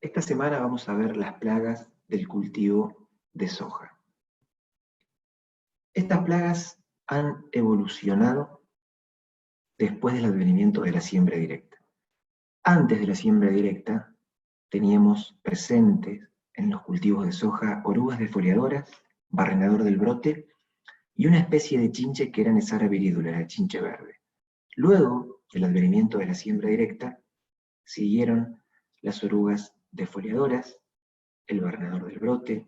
Esta semana vamos a ver las plagas del cultivo de soja. Estas plagas han evolucionado después del advenimiento de la siembra directa. Antes de la siembra directa teníamos presentes en los cultivos de soja orugas defoliadoras, barrenador del brote y una especie de chinche que era Nesara viridula, la chinche verde. Luego del advenimiento de la siembra directa siguieron las orugas defoliadoras, el barrenador del brote,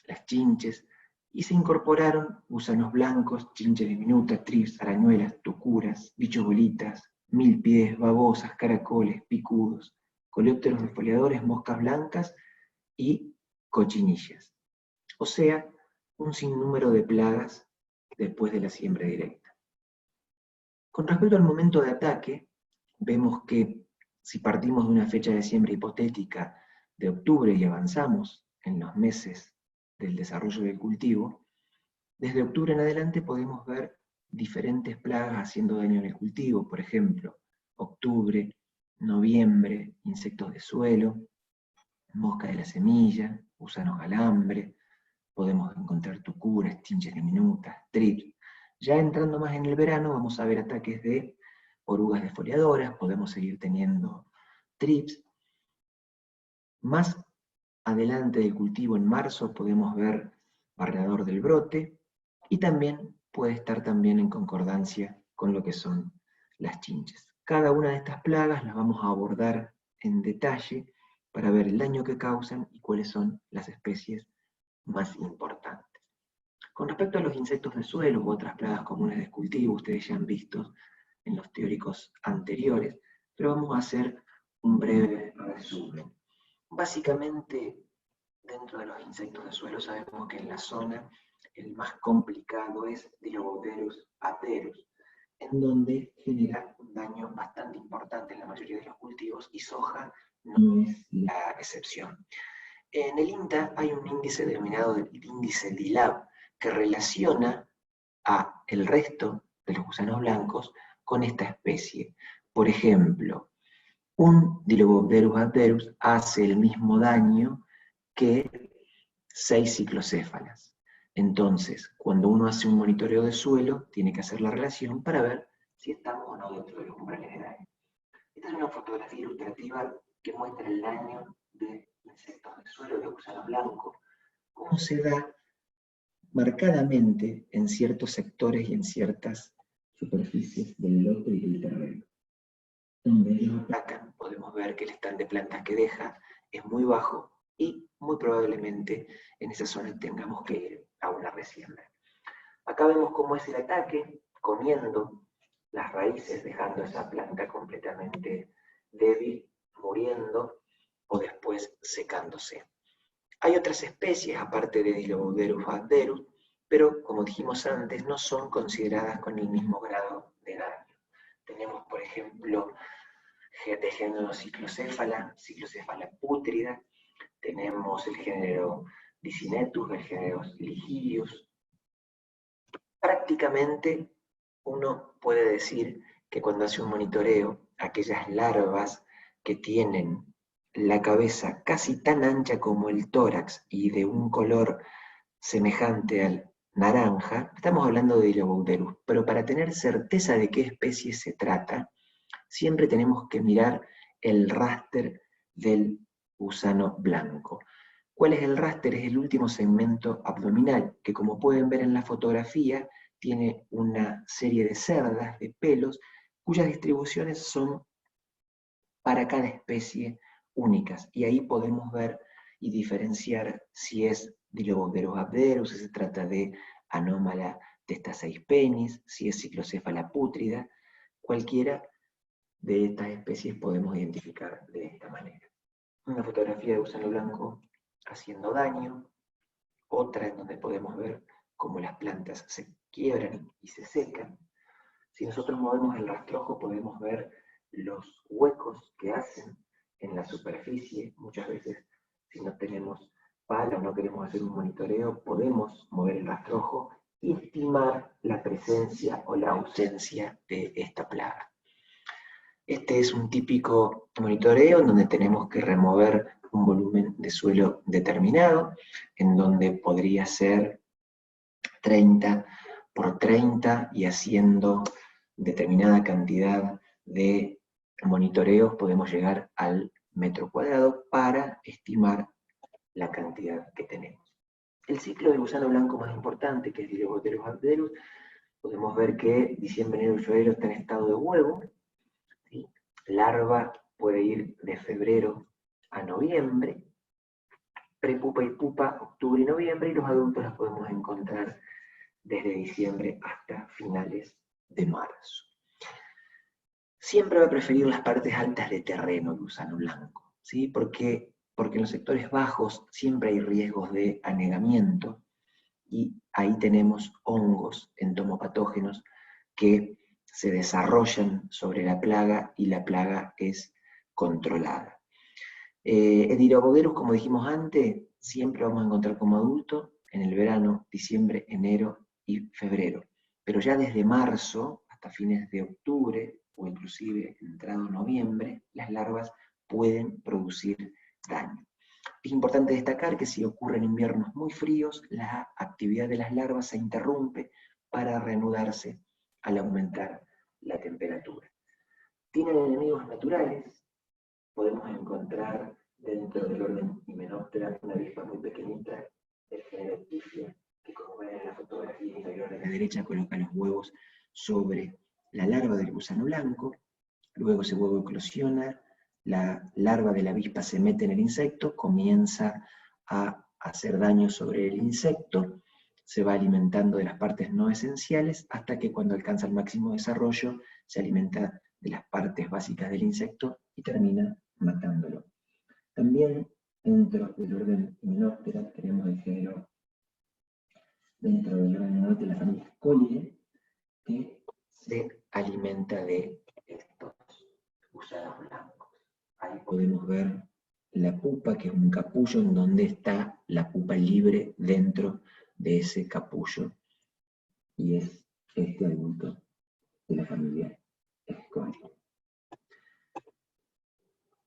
las chinches, y se incorporaron gusanos blancos, chinches diminutas, trips, arañuelas, tucuras, bichos bolitas, milpies, babosas, caracoles, picudos, coleópteros defoliadores, moscas blancas y cochinillas. O sea, un sinnúmero de plagas después de la siembra directa. Con respecto al momento de ataque, vemos que si partimos de una fecha de siembra hipotética de octubre y avanzamos en los meses del desarrollo del cultivo, desde octubre en adelante podemos ver diferentes plagas haciendo daño en el cultivo, por ejemplo, octubre, noviembre, insectos de suelo, mosca de la semilla, gusanos alambre, podemos encontrar tucuras, chinches diminutas, trips. Ya entrando más en el verano vamos a ver ataques de orugas defoliadoras, podemos seguir teniendo trips. Más adelante del cultivo, en marzo, podemos ver barrenador del brote, y también puede estar también en concordancia con lo que son las chinches. Cada una de estas plagas las vamos a abordar en detalle para ver el daño que causan y cuáles son las especies más importantes. Con respecto a los insectos de suelo u otras plagas comunes de cultivo, ustedes ya han visto en los teóricos anteriores, pero vamos a hacer un breve resumen. Básicamente, dentro de los insectos de suelo sabemos que en la zona el más complicado es Dilobodерus aterus, en donde genera un daño bastante importante en la mayoría de los cultivos, y soja no es la excepción. En el INTA hay un índice denominado el índice DILAB, que relaciona a el resto de los gusanos blancos con esta especie. Por ejemplo, un Dilobodерus aterus hace el mismo daño que 6 ciclocéfalas. Entonces, cuando uno hace un monitoreo de suelo, tiene que hacer la relación para ver si estamos o no dentro de los umbrales de daño. Esta es una fotografía ilustrativa que muestra el daño de insectos de suelo de gusano blanco, cómo se da marcadamente en ciertos sectores y en ciertas superficies del lote y del terreno. Donde ellos atacan, podemos ver que el stand de plantas que deja es muy bajo y muy probablemente en esa zona tengamos que ir a una resiembra. Acá vemos cómo es el ataque, comiendo las raíces, dejando esa planta completamente débil, muriendo o después secándose. Hay otras especies, aparte de Dilobodерus aterus, pero como dijimos antes, no son consideradas con el mismo grado de daño. Tenemos, por ejemplo, de género ciclocéfala pútrida, tenemos el género Dicinetus, el género Ligidius. Prácticamente uno puede decir que cuando hace un monitoreo, aquellas larvas que tienen la cabeza casi tan ancha como el tórax y de un color semejante al naranja, estamos hablando de Dilobodерus, pero para tener certeza de qué especie se trata, siempre tenemos que mirar el raster del gusano blanco. ¿Cuál es el raster? Es el último segmento abdominal, que como pueden ver en la fotografía, tiene una serie de cerdas, de pelos, cuyas distribuciones son para cada especie únicas. Y ahí podemos ver y diferenciar si es Dilobodерus aterus, si se trata de anómala testaceispenis, si es ciclocéfala pútrida. Cualquiera de estas especies podemos identificar de esta manera. Una fotografía de gusano blanco haciendo daño, otra en donde podemos ver cómo las plantas se quiebran y se secan. Si nosotros movemos el rastrojo podemos ver los huecos que hacen en la superficie. Muchas veces, si no tenemos pala o no queremos hacer un monitoreo, podemos mover el rastrojo y estimar la presencia o la ausencia de esta plaga. Este es un típico monitoreo en donde tenemos que remover un volumen de suelo determinado, en donde podría ser 30 por 30 y haciendo determinada cantidad de monitoreos podemos llegar al metro cuadrado para estimar la cantidad que tenemos. El ciclo del gusano blanco más importante, que es Diloboterus abderus, podemos ver que diciembre, enero y febrero está en estado de huevo, ¿sí? Larva puede ir de febrero a noviembre, prepupa y pupa octubre y noviembre, y los adultos las podemos encontrar desde diciembre hasta finales de marzo. Siempre va a preferir las partes altas de terreno el gusano blanco, ¿sí? Porque en los sectores bajos siempre hay riesgos de anegamiento, y ahí tenemos hongos entomopatógenos que se desarrollan sobre la plaga y la plaga es controlada. Diloboterus, como dijimos antes, siempre vamos a encontrar como adulto en el verano, diciembre, enero y febrero. Pero ya desde marzo hasta fines de octubre, o inclusive entrado noviembre, las larvas pueden producir daño. Es importante destacar que si ocurren inviernos muy fríos, la actividad de las larvas se interrumpe para reanudarse al aumentar la temperatura. Tienen enemigos naturales, podemos encontrar dentro del orden Hymenoptera una avispa muy pequeñita del género Tifia, que como ven en la fotografía inferior de la derecha coloca los huevos sobre la larva del gusano blanco, luego ese huevo eclosiona, la larva de la avispa se mete en el insecto, comienza a hacer daño sobre el insecto, se va alimentando de las partes no esenciales, hasta que cuando alcanza el máximo desarrollo, se alimenta de las partes básicas del insecto y termina matándolo. También dentro del orden Hymenoptera tenemos el género, dentro del orden Hymenoptera, la familia Colidae, que se alimenta de estos gusanos blancos. Ahí podemos ver la pupa, que es un capullo en donde está la pupa libre dentro de ese capullo. Y es este adulto de la familia Scolidae.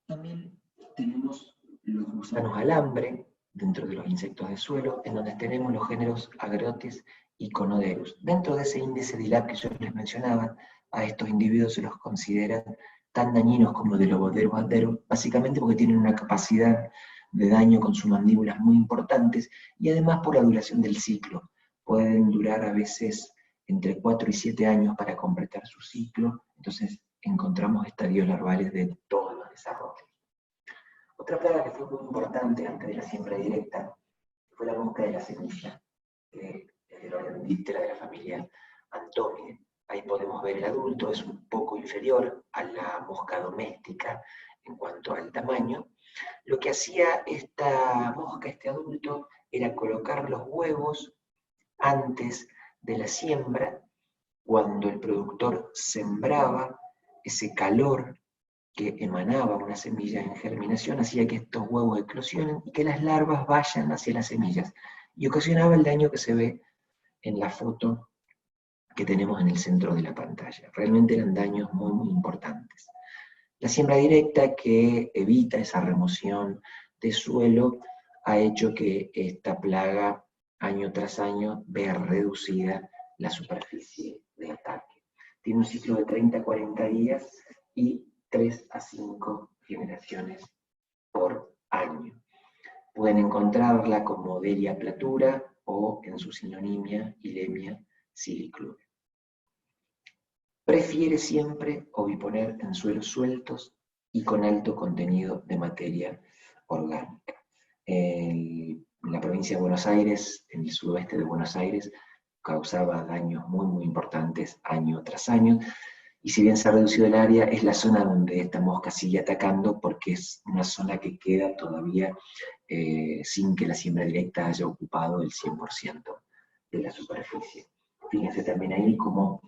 También tenemos los gusanos alambre dentro de los insectos de suelo, en donde tenemos los géneros Agrotis y Conoderus. Dentro de ese índice de ILAP que yo les mencionaba, a estos individuos se los considera tan dañinos como Diloboterus abderus, básicamente porque tienen una capacidad de daño con sus mandíbulas muy importantes, y además por la duración del ciclo. Pueden durar a veces entre 4 y 7 años para completar su ciclo, entonces encontramos estadios larvales de todos los desarrollos. Otra plaga que fue muy importante antes de la siembra directa fue la mosca de la semilla, que es del orden Diptera de la familia Antomidae. Ahí podemos ver el adulto, es un poco inferior a la mosca doméstica en cuanto al tamaño. Lo que hacía esta mosca, este adulto, era colocar los huevos antes de la siembra. Cuando el productor sembraba, ese calor que emanaba una semilla en germinación hacía que estos huevos eclosionen y que las larvas vayan hacia las semillas, y ocasionaba el daño que se ve en la foto que tenemos en el centro de la pantalla. Realmente eran daños muy, muy importantes. La siembra directa, que evita esa remoción de suelo, ha hecho que esta plaga año tras año vea reducida la superficie de ataque. Tiene un ciclo de 30 a 40 días y 3 a 5 generaciones por año. Pueden encontrarla como Delia platura o en su sinonimia Ilemia siliclura. Prefiere siempre oviponer en suelos sueltos y con alto contenido de materia orgánica. En la provincia de Buenos Aires, en el sudoeste de Buenos Aires, causaba daños muy, muy importantes año tras año, y si bien se ha reducido el área, es la zona donde esta mosca sigue atacando, porque es una zona que queda todavía sin que la siembra directa haya ocupado el 100% de la superficie. Fíjense también ahí cómo,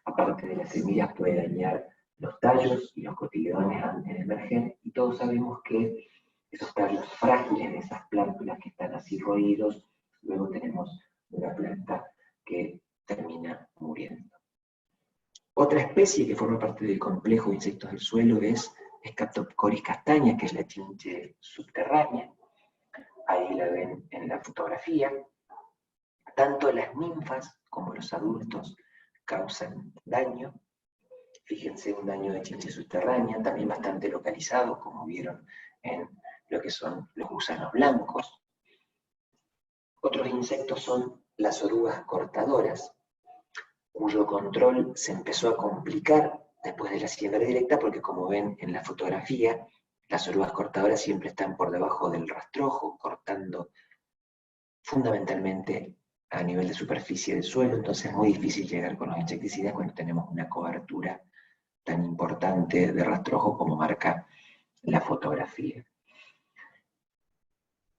aparte de las semillas, puede dañar los tallos y los cotiledones antes de emerger, y todos sabemos que esos tallos frágiles de esas plántulas que están así roídos, luego tenemos una planta que termina muriendo. Otra especie que forma parte del complejo de insectos del suelo es Scaptocoris castaña, que es la chinche subterránea. Ahí la ven en la fotografía. Tanto las ninfas como los adultos causan daño. Fíjense, un daño de chinche subterránea, también bastante localizado, como vieron en lo que son los gusanos blancos. Otros insectos son las orugas cortadoras, cuyo control se empezó a complicar después de la siembra directa, porque como ven en la fotografía, las orugas cortadoras siempre están por debajo del rastrojo, cortando fundamentalmente a nivel de superficie del suelo, entonces es muy difícil llegar con los insecticidas cuando tenemos una cobertura tan importante de rastrojo como marca la fotografía.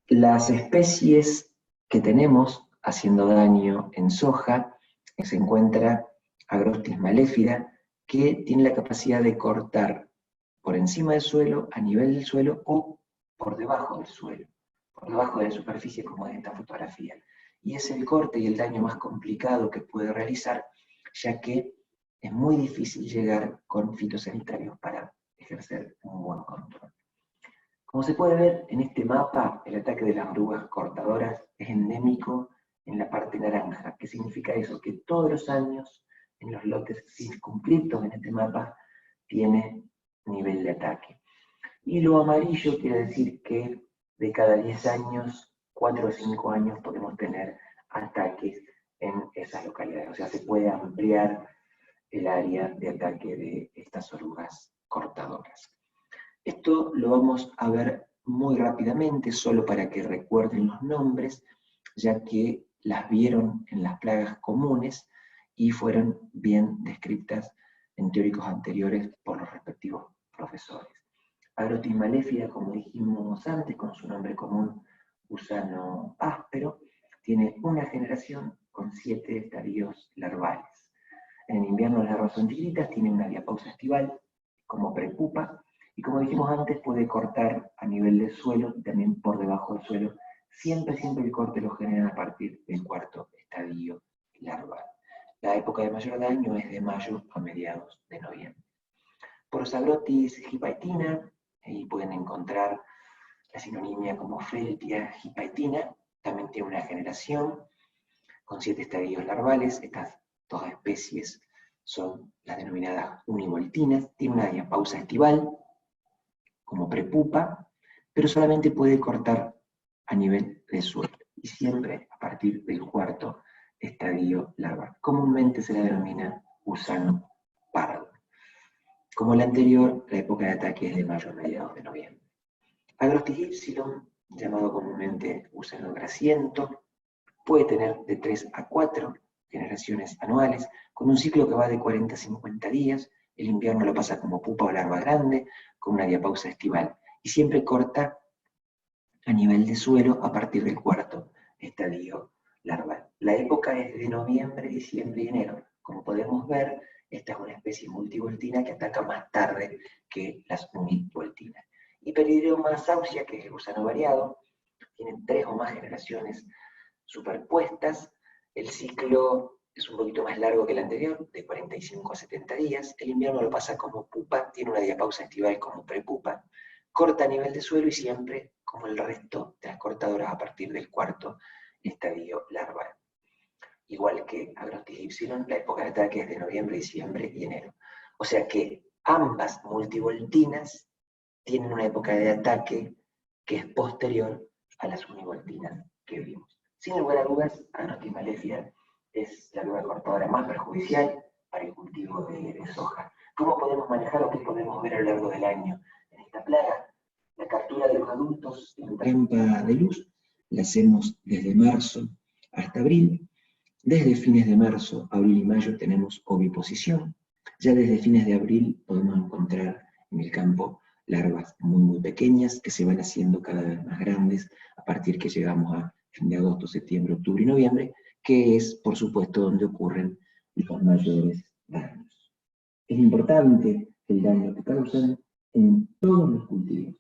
Las especies que tenemos haciendo daño en soja, se encuentra Agrostis malefida, que tiene la capacidad de cortar por encima del suelo, a nivel del suelo o por debajo del suelo, por debajo de la superficie como en esta fotografía. Y es el corte y el daño más complicado que puede realizar, ya que es muy difícil llegar con fitosanitarios para ejercer un buen control. Como se puede ver en este mapa, el ataque de las orugas cortadoras es endémico en la parte naranja. ¿Qué significa eso? Que todos los años, en los lotes circunscriptos en este mapa, tiene nivel de ataque. Y lo amarillo quiere decir que de cada 10 años, 4 o 5 años podemos tener ataques en esas localidades. O sea, se puede ampliar el área de ataque de estas orugas cortadoras. Esto lo vamos a ver muy rápidamente, solo para que recuerden los nombres, ya que las vieron en las plagas comunes y fueron bien descritas en teóricos anteriores por los respectivos profesores. Agrostis malefida, como dijimos antes, con su nombre común, gusano áspero, tiene una generación con 7 estadios larvales. En el invierno las larvas son chiquitas, tienen una diapausa estival como prepupa, y como dijimos antes, puede cortar a nivel del suelo y también por debajo del suelo. Siempre el corte lo generan a partir del 4º estadio larval. La época de mayor daño es de mayo a mediados de noviembre. Prosaglotis hipaetina, ahí pueden encontrar la sinonimia como Feltia hipaetina, también tiene una generación con 7 estadios larvales. Estas dos especies son las denominadas univoltinas, tiene una diapausa estival como prepupa, pero solamente puede cortar a nivel de suelo, y siempre a partir del 4º estadio larval. Comúnmente se la denomina gusano pardo. Como la anterior, la época de ataque es de mayo a mediados de noviembre. Agrostis ypsilon, llamado comúnmente gusano grasiento, puede tener de 3 a 4 generaciones anuales, con un ciclo que va de 40 a 50 días. El invierno lo pasa como pupa o larva grande, con una diapausa estival, y siempre corta a nivel de suelo a partir del 4º estadio larval. La época es de noviembre, diciembre y enero. Como podemos ver, esta es una especie multivoltina que ataca más tarde que las univoltinas. Hyperidioma saucia, que es el gusano variado, tiene 3 o más generaciones superpuestas. El ciclo es un poquito más largo que el anterior, de 45 a 70 días. El invierno lo pasa como pupa, tiene una diapausa estival como prepupa, corta a nivel de suelo y siempre, como el resto de las cortadoras, a partir del 4º estadio larval. Igual que Agrostis ypsilon, la época de ataque es de noviembre, diciembre y enero. O sea que ambas multivoltinas tienen una época de ataque que es posterior a las univoltinas que vimos. Sin lugar a dudas, Agrostis malefida es la oruga cortadora más perjudicial para el cultivo de soja. ¿Cómo podemos manejar o qué podemos ver a lo largo del año en esta plaga? La captura de los adultos en trampa de luz la hacemos desde marzo hasta abril. Desde fines de marzo, abril y mayo tenemos oviposición. Ya desde fines de abril podemos encontrar en el campo larvas muy pequeñas que se van haciendo cada vez más grandes a partir que llegamos a fin de agosto, septiembre, octubre y noviembre, que es, por supuesto, donde ocurren los mayores daños. Es importante el daño que causan en todos los cultivos.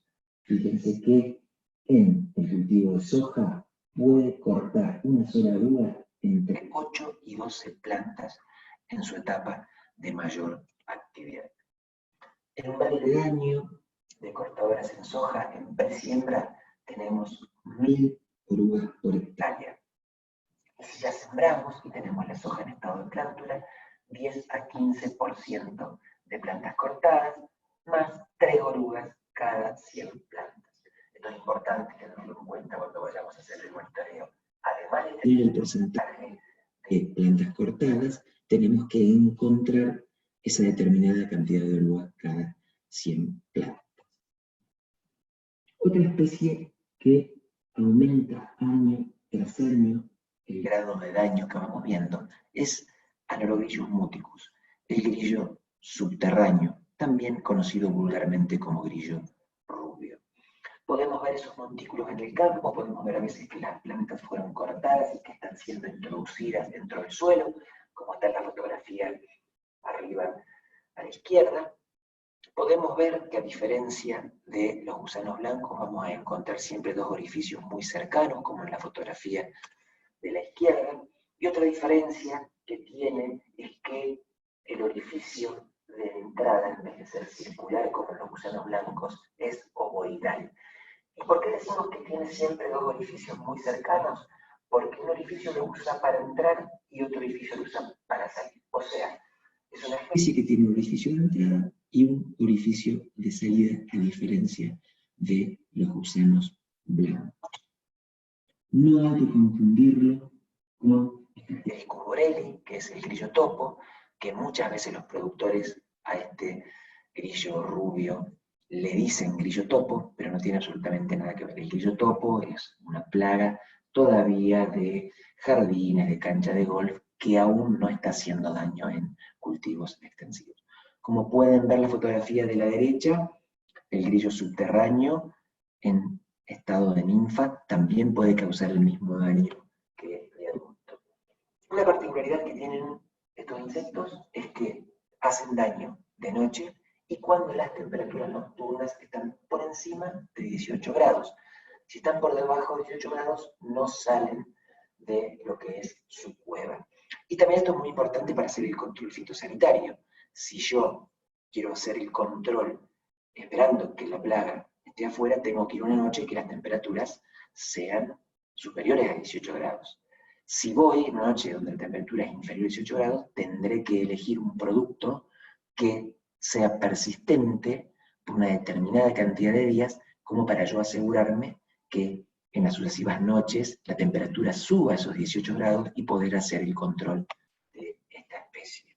Fíjense que en el cultivo de soja puede cortar una sola oruga entre 8 y 12 plantas en su etapa de mayor actividad. El umbral de daño de cortadoras en soja en presiembra tenemos 1000 orugas por hectárea. Y si ya sembramos y tenemos la soja en estado de plántula, 10 a 15% de plantas cortadas, más 3 orugas cada 100 plantas. Esto es importante tenerlo en cuenta cuando vayamos a hacer el monitoreo. Además de tener el porcentaje de plantas cortadas, tenemos que encontrar esa determinada cantidad de orugas cada 100 plantas. Otra especie que aumenta año tras año el grado de daño que vamos viendo es Anorogrillus muticus, el grillo subterráneo, también conocido vulgarmente como grillo rubio. Podemos ver esos montículos en el campo, podemos ver a veces que las plantas fueron cortadas y que están siendo introducidas dentro del suelo, como está en la fotografía arriba a la izquierda. Podemos ver que a diferencia de los gusanos blancos vamos a encontrar siempre dos orificios muy cercanos, como en la fotografía de la izquierda, y otra diferencia que tiene es que el orificio de entrada, en vez de ser circular como en los gusanos blancos, es ovoidal. ¿Y por qué decimos que tiene siempre dos orificios muy cercanos? Porque un orificio lo usa para entrar y otro orificio lo usa para salir. O sea, es una especie que tiene un orificio de entrada y un orificio de salida, a diferencia de los gusanos blancos. No hay que confundirlo con el Cuborelli, que es el grillo topo, que muchas veces los productores a este grillo rubio le dicen grillo topo, pero no tiene absolutamente nada que ver. El grillo topo es una plaga todavía de jardines, de cancha de golf, que aún no está haciendo daño en cultivos extensivos. Como pueden ver la fotografía de la derecha, el grillo subterráneo en estado de ninfa también puede causar el mismo daño que el adulto. Una particularidad que tienen estos insectos es que hacen daño de noche y cuando las temperaturas nocturnas están por encima de 18 grados. Si están por debajo de 18 grados, no salen de lo que es su cueva. Y también esto es muy importante para hacer el control fitosanitario. Si yo quiero hacer el control esperando que la plaga esté afuera, tengo que ir una noche que las temperaturas sean superiores a 18 grados. Si voy en una noche donde la temperatura es inferior a 18 grados, tendré que elegir un producto que sea persistente por una determinada cantidad de días, como para yo asegurarme que en las sucesivas noches la temperatura suba a esos 18 grados y poder hacer el control de esta especie.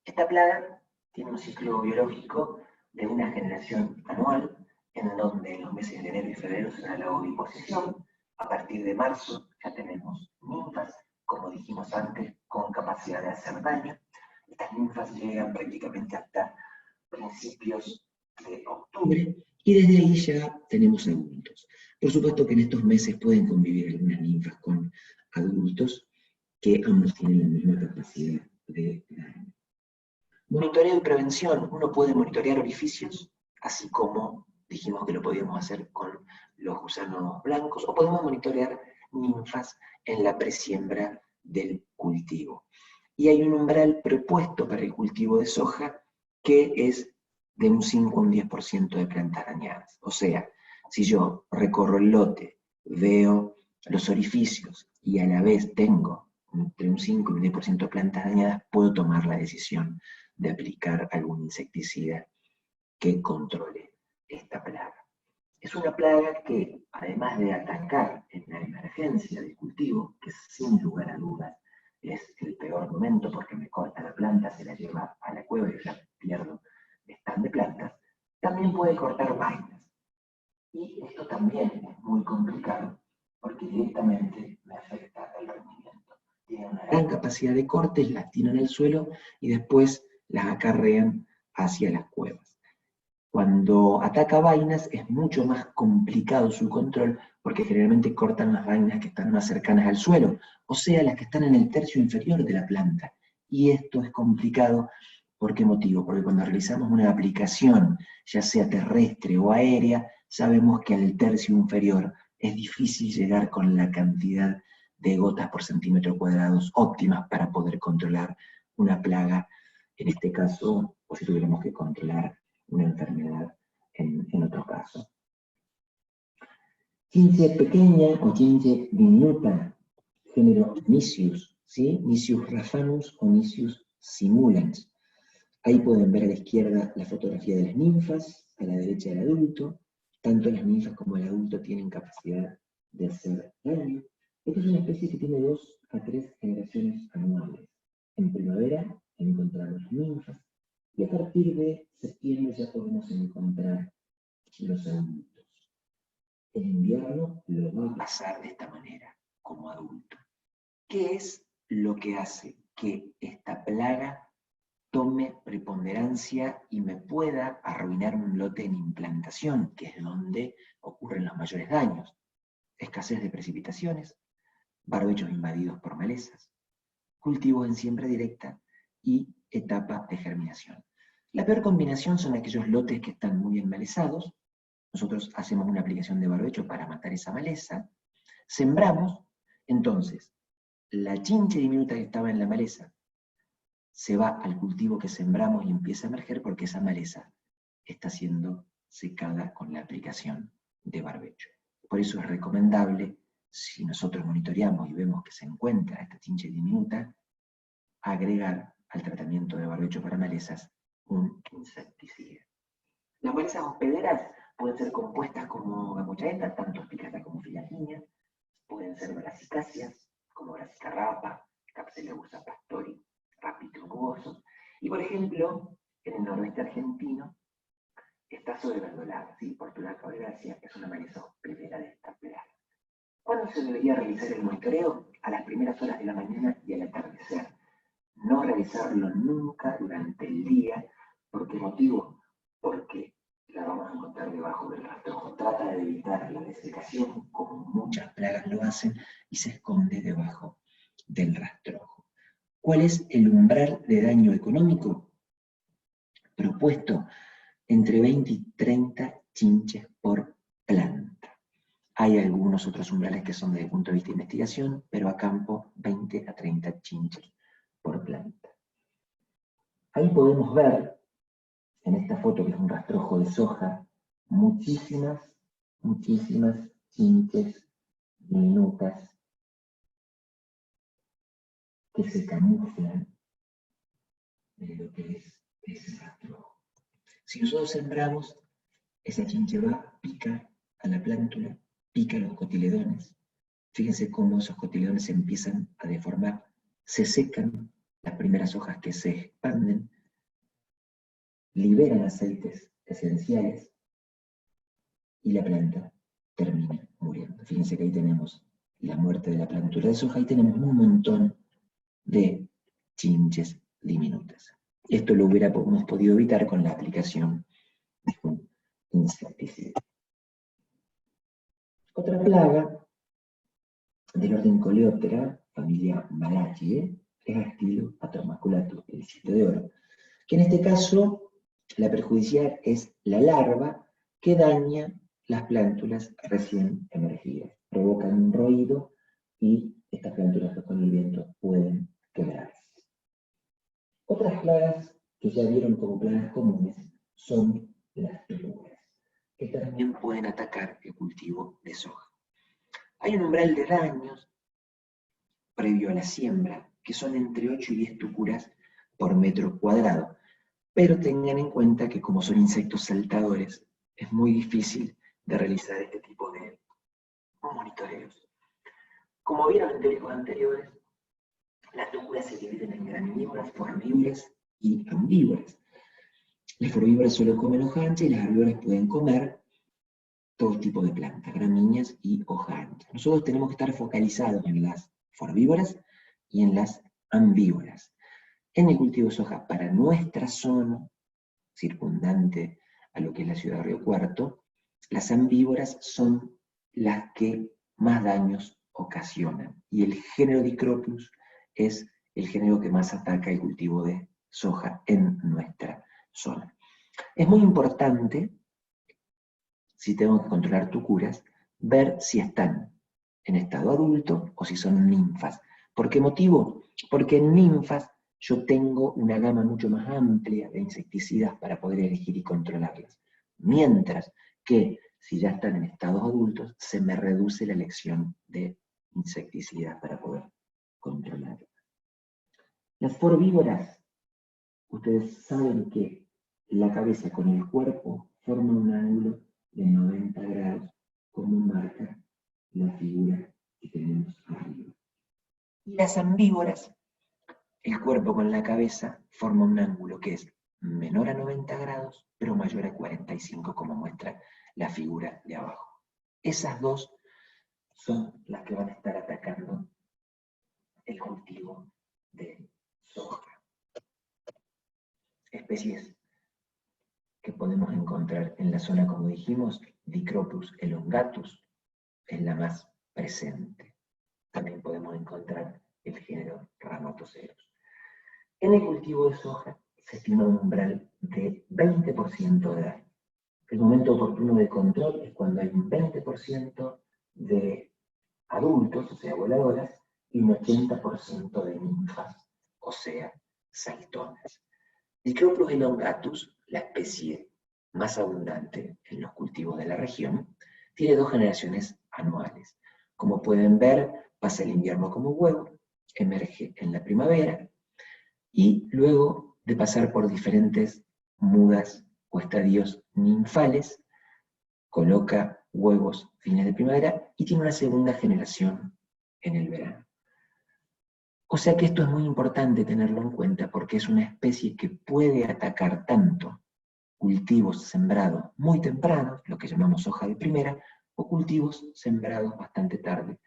Esta plaga tiene un ciclo biológico de una generación anual, en donde en los meses de enero y febrero se da la oviposición. A partir de marzo ya tenemos ninfas, como dijimos antes, con capacidad de hacer daño. Estas ninfas llegan prácticamente hasta principios de octubre, y desde ahí ya tenemos adultos. Por supuesto que en estos meses pueden convivir algunas ninfas con adultos que ambos tienen la misma capacidad de daño. Monitoreo y prevención. Uno puede monitorear orificios, así como dijimos que lo podíamos hacer con los gusanos blancos, o podemos monitorear ninfas en la presiembra del cultivo. Y hay un umbral propuesto para el cultivo de soja que es de un 5 a un 10% de plantas dañadas. O sea, si yo recorro el lote, veo los orificios y a la vez tengo entre un 5 y un 10% de plantas dañadas, puedo tomar la decisión de aplicar algún insecticida que controle esta plaga. Es una plaga que, además de atacar en la emergencia del cultivo, que sin lugar a dudas es el peor momento porque me corta la planta, se la lleva a la cueva y ya pierdo stand de plantas, también puede cortar vainas. Y esto también es muy complicado porque directamente me afecta el rendimiento. Tiene una gran capacidad de cortes, las tiran al suelo y después las acarrean hacia las cuevas. Cuando ataca vainas es mucho más complicado su control porque generalmente cortan las vainas que están más cercanas al suelo, o sea, las que están en el tercio inferior de la planta. Y esto es complicado, ¿por qué motivo? Porque cuando realizamos una aplicación, ya sea terrestre o aérea, sabemos que al tercio inferior es difícil llegar con la cantidad de gotas por centímetro cuadrado óptimas para poder controlar una plaga, en este caso, o si tuviéramos que controlar una enfermedad en otro caso. Chinche pequeña o chinche diminuta, género Nicius, ¿sí? Nicius raphanus o Nicius simulans. Ahí pueden ver a la izquierda la fotografía de las ninfas, a la derecha del adulto. Tanto las ninfas como el adulto tienen capacidad de hacer daño. Esta es una especie que tiene 2 a 3 generaciones anuales. En primavera encontramos las ninfas y a partir de septiembre ya podemos encontrar los adultos. En invierno lo va a pasar de esta manera, como adulto. ¿Qué es lo que hace que esta plaga tome preponderancia y me pueda arruinar un lote en implantación, que es donde ocurren los mayores daños? Escasez de precipitaciones, barbechos invadidos por malezas, cultivos en siembra directa y etapa de germinación. La peor combinación son aquellos lotes que están muy enmalezados. Nosotros hacemos una aplicación de barbecho para matar esa maleza, sembramos, entonces la chinche diminuta que estaba en la maleza se va al cultivo que sembramos y empieza a emerger porque esa maleza está siendo secada con la aplicación de barbecho. Por eso es recomendable, si nosotros monitoreamos y vemos que se encuentra esta chinche diminuta, agregar al tratamiento de barbecho para malezas un insecticida. Las malezas hospederas pueden ser compuestas como gamochaeta, tanto espicata como filaginia, pueden ser brasicáceas, como brassicarrapa, Capseleusa pastori, rapitrugosos, y por ejemplo, en el noroeste argentino, está sobreverdolada, ¿sí? Portulaca oleácea es una maleza hospedera de esta plaga. ¿Cuándo se debería realizar el monitoreo? A las primeras horas de la mañana y al atardecer. No realizarlo nunca durante el día. ¿Por qué motivo? Porque la vamos a encontrar debajo del rastrojo. Trata de evitar la desecación, como muchas plagas lo hacen, y se esconde debajo del rastrojo. ¿Cuál es el umbral de daño económico propuesto? Entre 20 y 30 chinches por planta. Hay algunos otros umbrales que son desde el punto de vista de investigación, pero a campo 20 a 30 chinches por planta. Ahí podemos ver, en esta foto que es un rastrojo de soja, muchísimas chinches diminutas que se camuflan en lo que es ese rastrojo. Si nosotros sembramos, esa chinche va, pica a la plántula, pica los cotiledones. Fíjense cómo esos cotiledones se empiezan a deformar, se secan las primeras hojas que se expanden, liberan aceites esenciales y la planta termina muriendo. Fíjense que ahí tenemos la muerte de la plántula de soja y tenemos un montón de chinches diminutas. Esto lo hubiéramos podido evitar con la aplicación de un insecticida. Otra plaga del orden Coleoptera, familia Malachiae, es Actylus maculatus, el 7 de oro, que en este caso la perjudicial es la larva que daña las plántulas recién emergidas. Provocan un roído y estas plántulas con el viento pueden quebrarse. Otras plagas que ya vieron como plagas comunes son las toturas, que también pueden atacar el cultivo de soja. Hay un umbral de daños previo a la siembra, que son entre 8 y 10 tucuras por metro cuadrado. Pero tengan en cuenta que como son insectos saltadores, es muy difícil de realizar este tipo de monitoreos. Como vieron en teóricos anteriores, las tucuras se dividen en graminívoras, forvívoras y ambívoras. Las forvívoras solo comen hoja ancha y las herbívoras pueden comer todo tipo de plantas, gramíneas y hoja ancha. Nosotros tenemos que estar focalizados en las forvívoras y en las ambívoras. En el cultivo de soja para nuestra zona circundante a lo que es la ciudad de Río Cuarto, las ambívoras son las que más daños ocasionan. Y el género Dicropius es el género que más ataca el cultivo de soja en nuestra zona. Es muy importante, si tengo que controlar tucuras, ver si están en estado adulto o si son ninfas. ¿Por qué motivo? Porque en ninfas yo tengo una gama mucho más amplia de insecticidas para poder elegir y controlarlas. Mientras que, si ya están en estados adultos, se me reduce la elección de insecticidas para poder controlarlas. Las forvívoras, ustedes saben que la cabeza con el cuerpo forma un ángulo de 90 grados, como marca la figura que tenemos arriba. Y las ambívoras, el cuerpo con la cabeza forma un ángulo que es menor a 90 grados, pero mayor a 45, como muestra la figura de abajo. Esas dos son las que van a estar atacando el cultivo de soja. Especies que podemos encontrar en la zona, como dijimos, Dicropus elongatus es la más presente. También podemos encontrar el género Ramatoceros. En el cultivo de soja se estima un umbral de 20% de daño. El momento oportuno de control es cuando hay un 20% de adultos, o sea, voladoras, y un 80% de ninfas, o sea, saltonas. Dicropus elongatus, la especie más abundante en los cultivos de la región, tiene 2 generaciones anuales. Como pueden ver, pasa el invierno como huevo, emerge en la primavera, y luego de pasar por diferentes mudas o estadios ninfales, coloca huevos fines de primavera y tiene una segunda generación en el verano. O sea que esto es muy importante tenerlo en cuenta porque es una especie que puede atacar tanto cultivos sembrados muy tempranos, lo que llamamos soja de primera, o cultivos sembrados bastante tarde,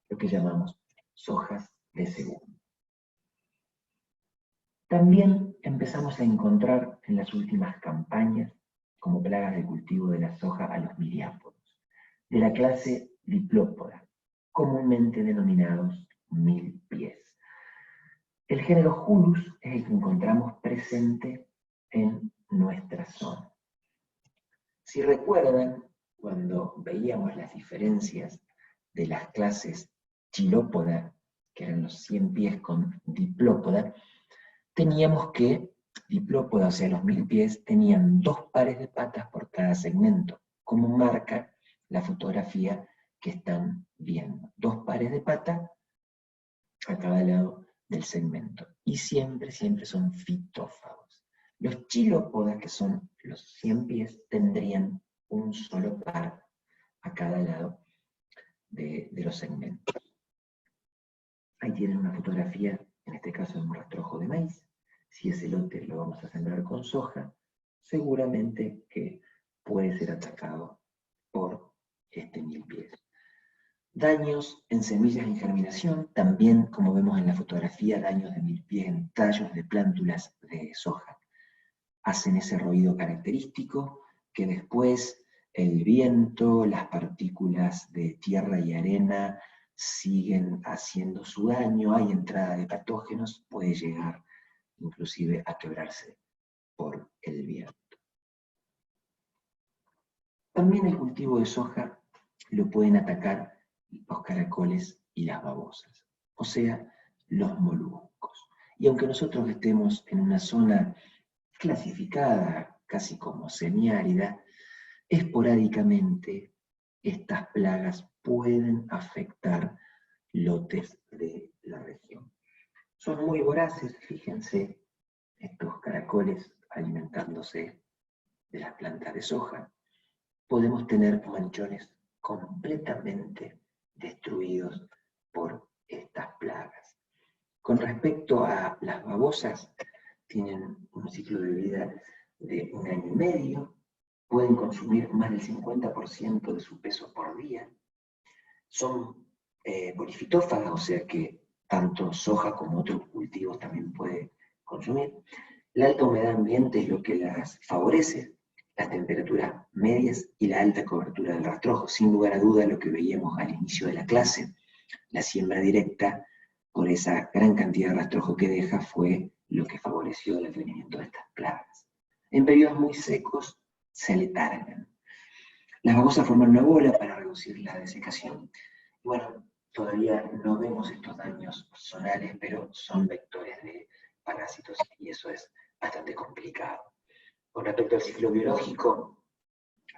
lo que llamamos sojas de segunda. También empezamos a encontrar en las últimas campañas como plagas de cultivo de la soja a los miriápodos, de la clase Diplópoda, comúnmente denominados milpies. El género Julus es el que encontramos presente en nuestra zona. Si recuerdan, cuando veíamos las diferencias de las clases Chilópoda, que eran los 100 pies, con Diplópoda, teníamos que Diplópoda, o sea, los 1000 pies, tenían 2 pares de patas por cada segmento, como marca la fotografía que están viendo. 2 pares de patas a cada lado del segmento. Y siempre son fitófagos. Los chilópodas, que son los 100 pies, tendrían un solo par a cada lado de los segmentos. Ahí tienen una fotografía, en este caso de un rastrojo de maíz. Si ese lote lo vamos a sembrar con soja, seguramente que puede ser atacado por este milpies. Daños en semillas en germinación, también como vemos en la fotografía, daños de milpies en tallos de plántulas de soja. Hacen ese ruido característico que después el viento, las partículas de tierra y arena siguen haciendo su daño, hay entrada de patógenos, puede llegar inclusive a quebrarse por el viento. También el cultivo de soja lo pueden atacar los caracoles y las babosas, o sea, los moluscos. Y aunque nosotros estemos en una zona clasificada casi como semiárida, esporádicamente estas plagas pueden afectar lotes de la región. Son muy voraces, fíjense, estos caracoles alimentándose de las plantas de soja. Podemos tener manchones completamente destruidos por estas plagas. Con respecto a las babosas, tienen un ciclo de vida de 1 año y medio, pueden consumir más del 50% de su peso por día, son polifitófagas, o sea que tanto soja como otros cultivos también puede consumir. La alta humedad ambiente es lo que las favorece, las temperaturas medias y la alta cobertura del rastrojo. Sin lugar a duda, lo que veíamos al inicio de la clase, la siembra directa, por esa gran cantidad de rastrojo que deja, fue lo que favoreció el advenimiento de estas plagas. En periodos muy secos se aletargan. Las babosas forman una bola para reducir la desecación. Y bueno, todavía no vemos estos daños zonales, pero son vectores de parásitos, y eso es bastante complicado. Con respecto al ciclo biológico,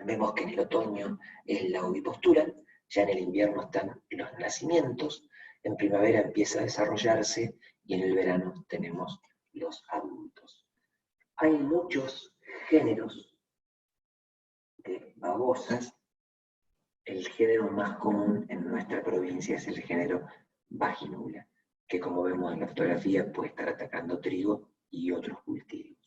vemos que en el otoño es la ovipostura, ya en el invierno están los nacimientos, en primavera empieza a desarrollarse y en el verano tenemos los adultos. Hay muchos géneros de babosas. El género más común en nuestra provincia es el género Vaginula, que como vemos en la fotografía puede estar atacando trigo y otros cultivos.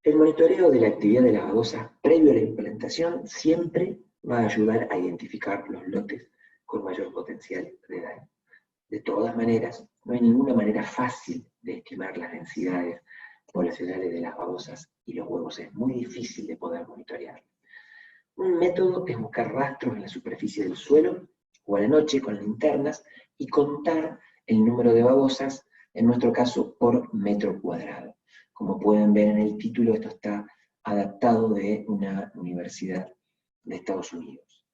El monitoreo de la actividad de las babosas previo a la implantación siempre va a ayudar a identificar los lotes con mayor potencial de daño. De todas maneras, no hay ninguna manera fácil de estimar las densidades poblacionales de las babosas y los huevos. Es muy difícil de poder monitorear. Un método es buscar rastros en la superficie del suelo o a la noche con linternas y contar el número de babosas, en nuestro caso, por metro cuadrado. Como pueden ver en el título, esto está adaptado de una universidad de Estados Unidos.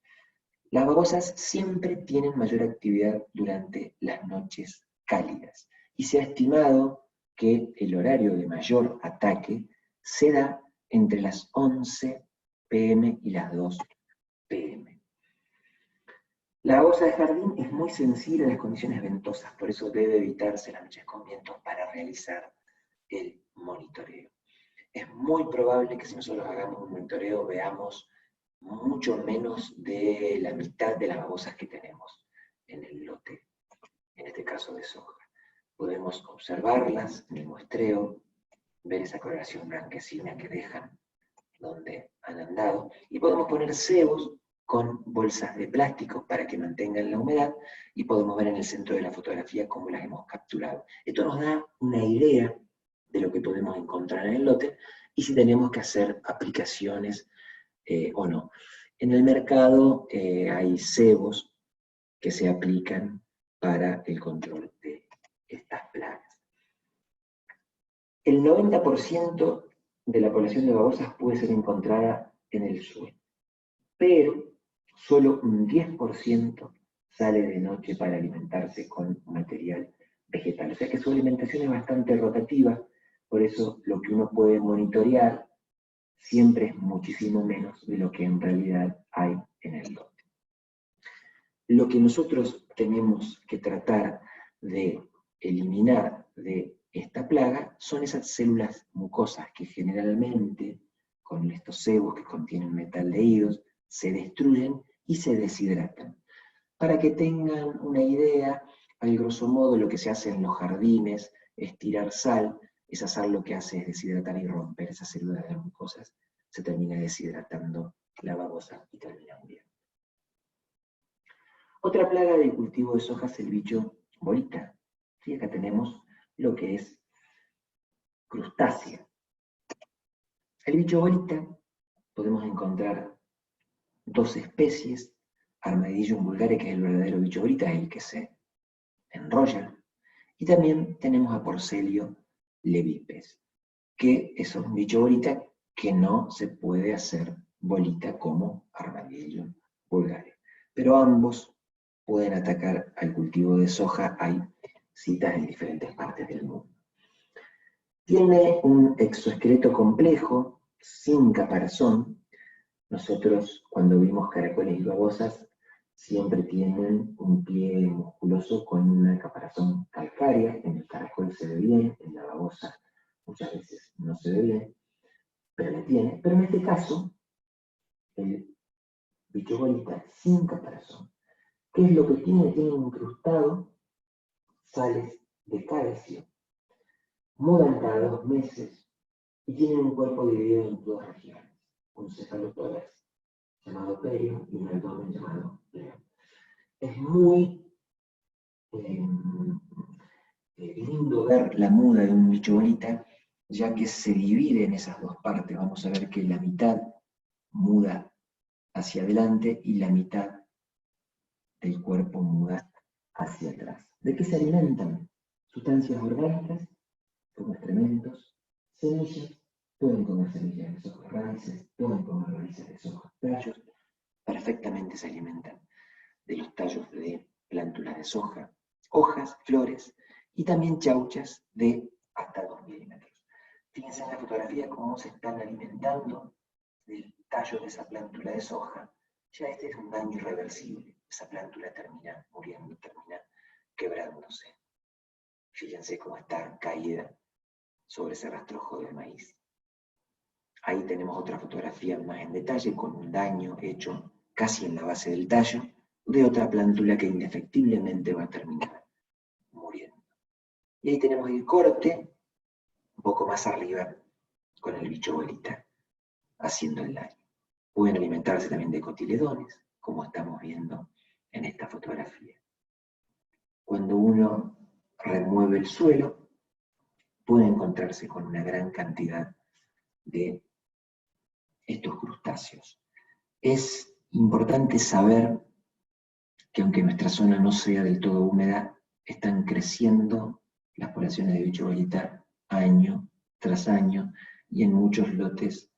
Las babosas siempre tienen mayor actividad durante las noches cálidas y se ha estimado que el horario de mayor ataque se da entre las 11 p.m. y las 2 p.m. La babosa de jardín es muy sensible a las condiciones ventosas, por eso debe evitarse las noches con vientos para realizar el monitoreo. Es muy probable que si nosotros hagamos un monitoreo veamos mucho menos de la mitad de las babosas que tenemos en el lote, en este caso de soja. Podemos observarlas en el muestreo, ver esa coloración blanquecina que dejan donde han andado, y podemos poner cebos con bolsas de plástico para que mantengan la humedad, y podemos ver en el centro de la fotografía cómo las hemos capturado. Esto nos da una idea de lo que podemos encontrar en el lote, y si tenemos que hacer aplicaciones o no. En el mercado hay cebos que se aplican para el control de estas plagas. El 90% de la población de babosas puede ser encontrada en el suelo, pero solo un 10% sale de noche para alimentarse con material vegetal. O sea que su alimentación es bastante rotativa, por eso lo que uno puede monitorear siempre es muchísimo menos de lo que en realidad hay en el lote. Lo que nosotros tenemos que tratar de eliminar de esta plaga son esas células mucosas que generalmente, con estos cebos que contienen metaldehídos, se destruyen y se deshidratan. Para que tengan una idea, al grosso modo lo que se hace en los jardines es tirar sal. Esa sal lo que hace es deshidratar y romper esas células de las mucosas. Se termina deshidratando la babosa y termina muriendo. Otra plaga del cultivo de soja es el bicho bolita. ¿Sí? Acá tenemos lo que es crustácea. El bicho bolita podemos encontrar dos especies, Armadillum vulgare, que es el verdadero bicho bolita, el que se enrolla, y también tenemos a Porcellio levipes, que es un bicho bolita que no se puede hacer bolita como Armadillum vulgare. Pero ambos pueden atacar al cultivo de soja. Hay citas en diferentes partes del mundo. Tiene un exoesqueleto complejo, sin caparazón. Nosotros, cuando vimos caracoles y babosas, siempre tienen un pliegue musculoso con una caparazón calcárea. En el caracol se ve bien, en la babosa muchas veces no se ve bien, pero la tiene. Pero en este caso, el bicho bolita sin caparazón. ¿Qué es lo que tiene? Tiene incrustado sales de calcio. Mudan cada 2 meses y tienen un cuerpo dividido en 2 regiones. Un cefalotórax llamado perio y un abdomen llamado pleo. Es muy lindo ver la muda de un bicho bolita, ya que se divide en esas 2 partes. Vamos a ver que la mitad muda hacia adelante y la mitad del cuerpo muda hacia atrás. ¿De qué se alimentan? Sustancias orgánicas, como excrementos, semillas, pueden comer semillas de soja, raíces, pueden comer raíces de soja, tallos, perfectamente se alimentan de los tallos de plántulas de soja, hojas, flores y también chauchas de hasta 2 milímetros. Fíjense en la fotografía cómo se están alimentando del tallo de esa plántula de soja. Ya este es un daño irreversible. Esa plántula termina muriendo, termina quebrándose. Fíjense cómo está caída sobre ese rastrojo de maíz. Ahí tenemos otra fotografía más en detalle con un daño hecho casi en la base del tallo de otra plántula que indefectiblemente va a terminar muriendo. Y ahí tenemos el corte, un poco más arriba, con el bicho bolita, haciendo el daño. Pueden alimentarse también de cotiledones, como estamos viendo en esta fotografía. Cuando uno remueve el suelo, puede encontrarse con una gran cantidad de estos crustáceos. Es importante saber que aunque nuestra zona no sea del todo húmeda, están creciendo las poblaciones de bicho bolita año tras año, y en muchos lotes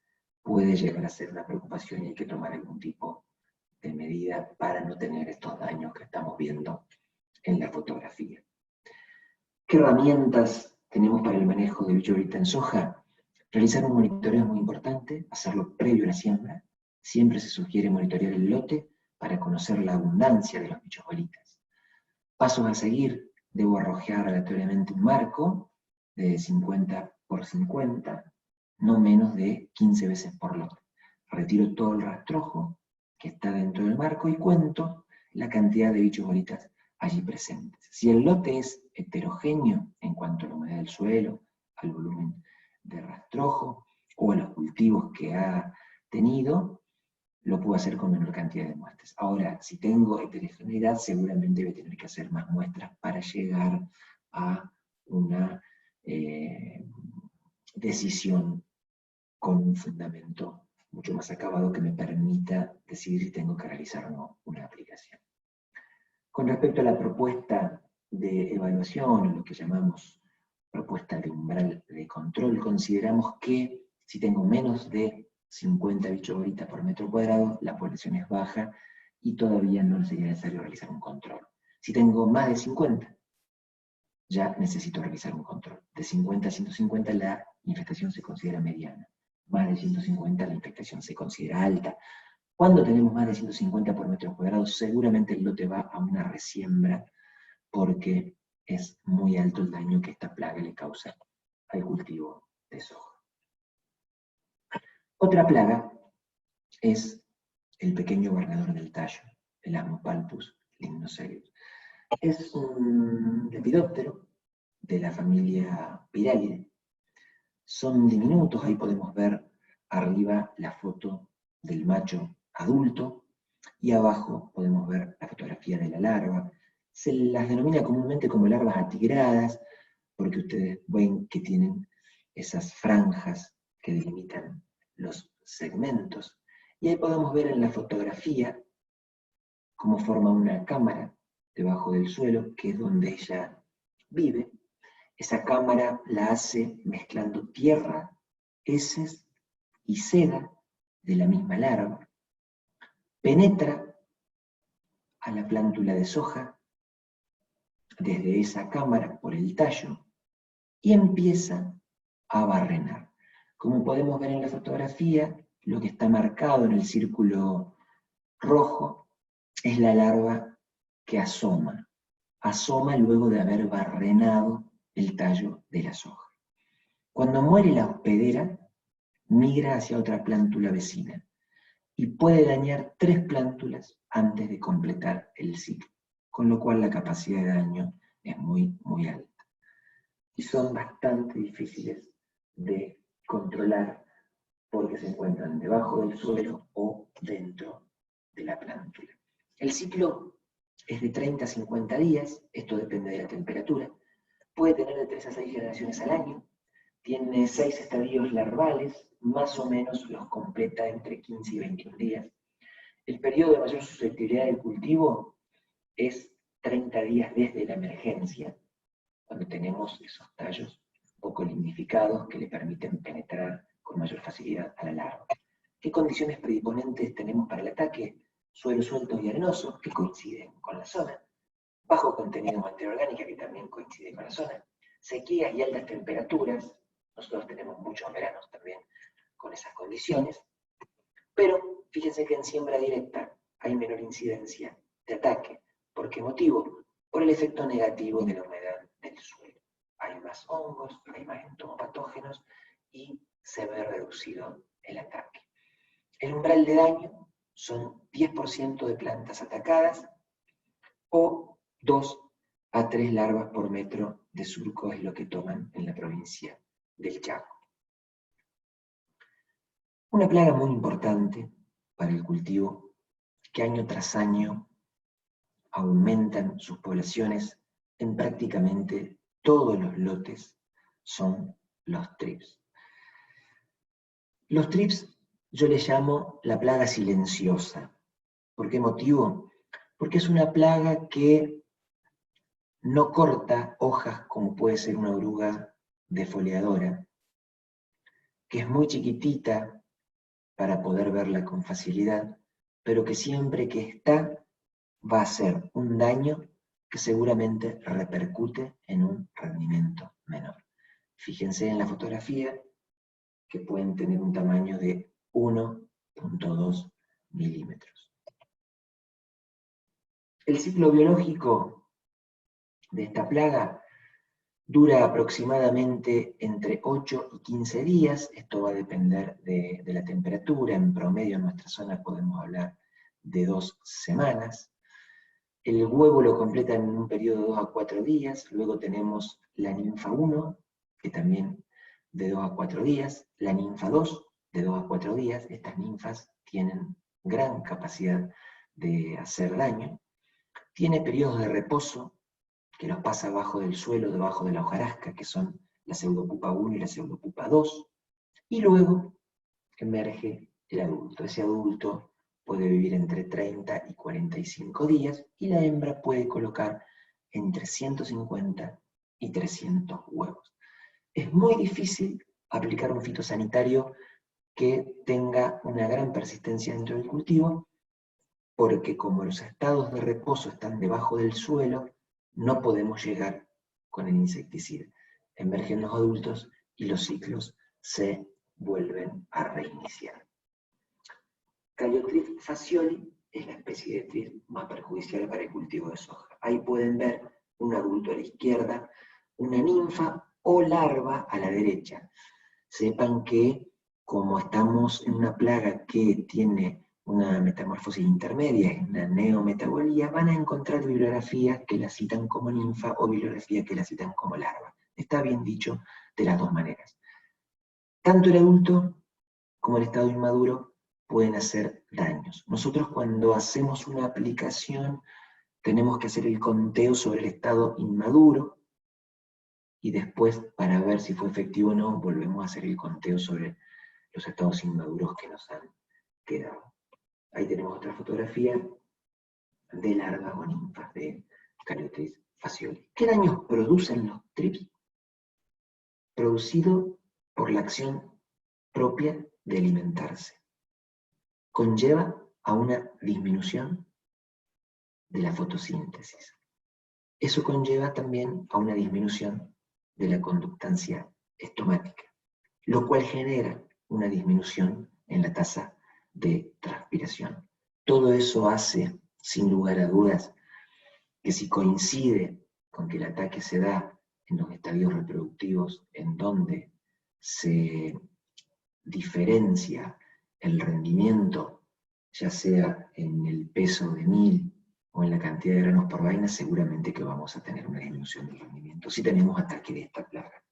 puede llegar a ser una preocupación y hay que tomar algún tipo de medida para no tener estos daños que estamos viendo en la fotografía. ¿Qué herramientas tenemos para el manejo de bicho bolita en soja? Realizar un monitoreo es muy importante, hacerlo previo a la siembra. Siempre se sugiere monitorear el lote para conocer la abundancia de los bichos bolitas. Pasos a seguir: debo arrojar aleatoriamente un marco de 50 por 50, no menos de 15 veces por lote. Retiro todo el rastrojo que está dentro del marco y cuento la cantidad de bichos bolitas allí presentes. Si el lote es heterogéneo en cuanto a la humedad del suelo, al volumen de rastrojo o a los cultivos que ha tenido, lo puedo hacer con menor cantidad de muestras. Ahora, si tengo heterogeneidad, seguramente voy a tener que hacer más muestras para llegar a una decisión con un fundamento mucho más acabado que me permita decidir si tengo que realizar o no una aplicación. Con respecto a la propuesta de evaluación, lo que llamamos propuesta de umbral de control, consideramos que si tengo menos de 50 bichos bolita por metro cuadrado, la población es baja y todavía no sería necesario realizar un control. Si tengo más de 50, ya necesito realizar un control. De 50 a 150 la infestación se considera mediana. Más de 150 la infestación se considera alta. Cuando tenemos más de 150 por metro cuadrado, seguramente el lote va a una resiembra porque es muy alto el daño que esta plaga le causa al cultivo de soja. Otra plaga es el pequeño barrenador del tallo, el Asmopalpus lignocereus. Es un lepidóptero de la familia Pyralidae. Son diminutos, ahí podemos ver arriba la foto del macho adulto, y abajo podemos ver la fotografía de la larva. Se las denomina comúnmente como larvas atigradas, porque ustedes ven que tienen esas franjas que delimitan los segmentos. Y ahí podemos ver en la fotografía cómo forma una cámara debajo del suelo, que es donde ella vive. Esa cámara la hace mezclando tierra, heces y seda de la misma larva. Penetra a la plántula de soja desde esa cámara por el tallo y empieza a barrenar. Como podemos ver en la fotografía, lo que está marcado en el círculo rojo es la larva que asoma. Asoma luego de haber barrenado el tallo de la soja. Cuando muere la hospedera, migra hacia otra plántula vecina y puede dañar 3 plántulas antes de completar el ciclo, con lo cual la capacidad de daño es muy, muy alta. Y son bastante difíciles de controlar porque se encuentran debajo del suelo o dentro de la plántula. El ciclo es de 30 a 50 días, esto depende de la temperatura, puede tener de 3 a 6 generaciones al año, tiene 6 estadios larvales, más o menos los completa entre 15 y 21 días. El periodo de mayor susceptibilidad del cultivo es 30 días desde la emergencia, cuando tenemos esos tallos poco lignificados que le permiten penetrar con mayor facilidad a la larva. ¿Qué condiciones predisponentes tenemos para el ataque? Suelos sueltos y arenosos, que coinciden con la zona. bajo contenido de materia orgánica, que también coincide con la zona, sequías y altas temperaturas, nosotros tenemos muchos veranos también con esas condiciones, pero fíjense que en siembra directa hay menor incidencia de ataque. ¿Por qué motivo? Por el efecto negativo de la humedad del suelo. Hay más hongos, hay más entomopatógenos y se ve reducido el ataque. El umbral de daño son 10% de plantas atacadas o 2 a 3 larvas por metro de surco es lo que toman en la provincia del Chaco. Una plaga muy importante para el cultivo, que año tras año aumentan sus poblaciones en prácticamente todos los lotes, son los trips. Los trips yo les llamo la plaga silenciosa. ¿Por qué motivo? Porque es una plaga que no corta hojas como puede ser una oruga defoliadora, que es muy chiquitita para poder verla con facilidad, pero que siempre que está va a hacer un daño que seguramente repercute en un rendimiento menor. Fíjense en la fotografía que pueden tener un tamaño de 1.2 milímetros. El ciclo biológico de esta plaga dura aproximadamente entre 8 y 15 días, esto va a depender de la temperatura, en promedio en nuestra zona podemos hablar de 2 semanas. El huevo lo completa en un periodo de 2 a 4 días, luego tenemos la ninfa 1, que también de 2 a 4 días, la ninfa 2, de 2 a 4 días, estas ninfas tienen gran capacidad de hacer daño, tiene periodos de reposo, que los pasa abajo del suelo, debajo de la hojarasca, que son la pseudopupa 1 y la pseudopupa 2, y luego emerge el adulto. Ese adulto puede vivir entre 30 y 45 días, y la hembra puede colocar entre 150 y 300 huevos. Es muy difícil aplicar un fitosanitario que tenga una gran persistencia dentro del cultivo, porque como los estados de reposo están debajo del suelo, no podemos llegar con el insecticida. Emergen los adultos y los ciclos se vuelven a reiniciar. Calotris fascioli es la especie de tris más perjudicial para el cultivo de soja. Ahí pueden ver un adulto a la izquierda, una ninfa o larva a la derecha. Sepan que como estamos en una plaga que tiene una metamorfosis intermedia, una neometabolía, van a encontrar bibliografías que la citan como ninfa o bibliografías que la citan como larva. Está bien dicho de las dos maneras. Tanto el adulto como el estado inmaduro pueden hacer daños. Nosotros cuando hacemos una aplicación tenemos que hacer el conteo sobre el estado inmaduro y después, para ver si fue efectivo o no, volvemos a hacer el conteo sobre los estados inmaduros que nos han quedado. Ahí tenemos otra fotografía de larvas o ninfas de Calotris fascioli. ¿Qué daños producen los trips? Producido por la acción propia de alimentarse. Conlleva a una disminución de la fotosíntesis. Eso conlleva también a una disminución de la conductancia estomática, lo cual genera una disminución en la tasa de transpiración. Todo eso hace, sin lugar a dudas, que si coincide con que el ataque se da en los estadios reproductivos en donde se diferencia el rendimiento, ya sea en el peso de mil o en la cantidad de granos por vaina, seguramente que vamos a tener una disminución del rendimiento si tenemos ataque de esta plaga.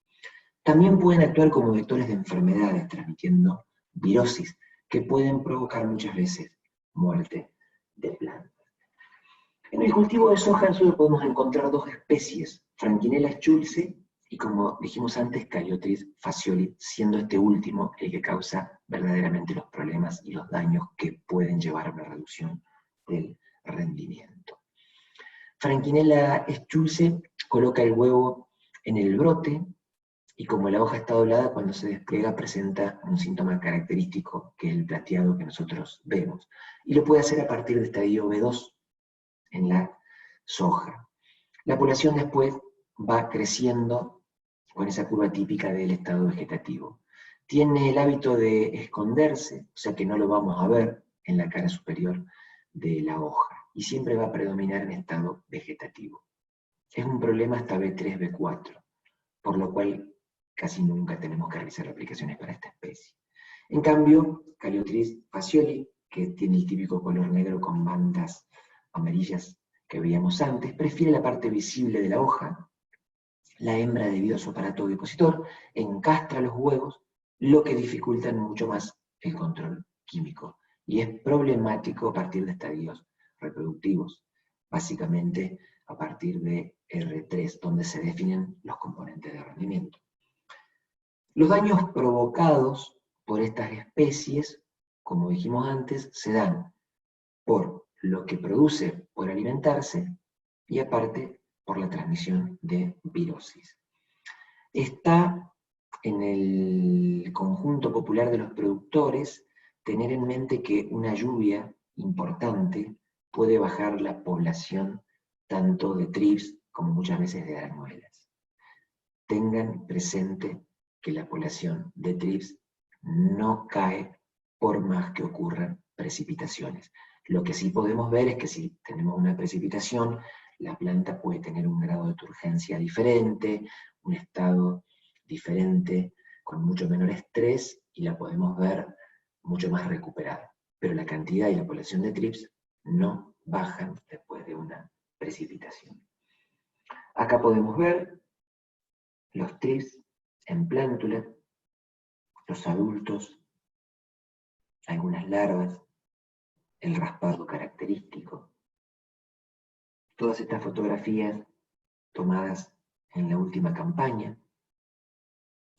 También pueden actuar como vectores de enfermedades, transmitiendo virosis, que pueden provocar muchas veces muerte de plantas. En el cultivo de soja nosotros podemos encontrar dos especies, Franquinella schulze y, como dijimos antes, Calotris fascioli, siendo este último el que causa verdaderamente los problemas y los daños que pueden llevar a una reducción del rendimiento. Franquinella schulze coloca el huevo en el brote, y como la hoja está doblada, cuando se despliega presenta un síntoma característico, que es el plateado que nosotros vemos. Y lo puede hacer a partir de estadio B2 en la soja. La población después va creciendo con esa curva típica del estado vegetativo. Tiene el hábito de esconderse, o sea que no lo vamos a ver en la cara superior de la hoja, y siempre va a predominar en estado vegetativo. Es un problema hasta B3, B4, por lo cual casi nunca tenemos que realizar aplicaciones para esta especie. En cambio, Calotris fascioli, que tiene el típico color negro con bandas amarillas que veíamos antes, prefiere la parte visible de la hoja. La hembra, debido a su aparato ovipositor, encastra los huevos, lo que dificulta mucho más el control químico. Y es problemático a partir de estadios reproductivos, básicamente a partir de R3, donde se definen los componentes de rendimiento. Los daños provocados por estas especies, como dijimos antes, se dan por lo que produce por alimentarse y aparte por la transmisión de virosis. Está en el conjunto popular de los productores tener en mente que una lluvia importante puede bajar la población tanto de trips como muchas veces de arañuelas. Tengan presente que la población de trips no cae por más que ocurran precipitaciones. Lo que sí podemos ver es que si tenemos una precipitación, la planta puede tener un grado de turgencia diferente, un estado diferente, con mucho menor estrés, y la podemos ver mucho más recuperada. Pero la cantidad y la población de trips no bajan después de una precipitación. Acá podemos ver los trips en plántula, los adultos, algunas larvas, el raspado característico. Todas estas fotografías tomadas en la última campaña,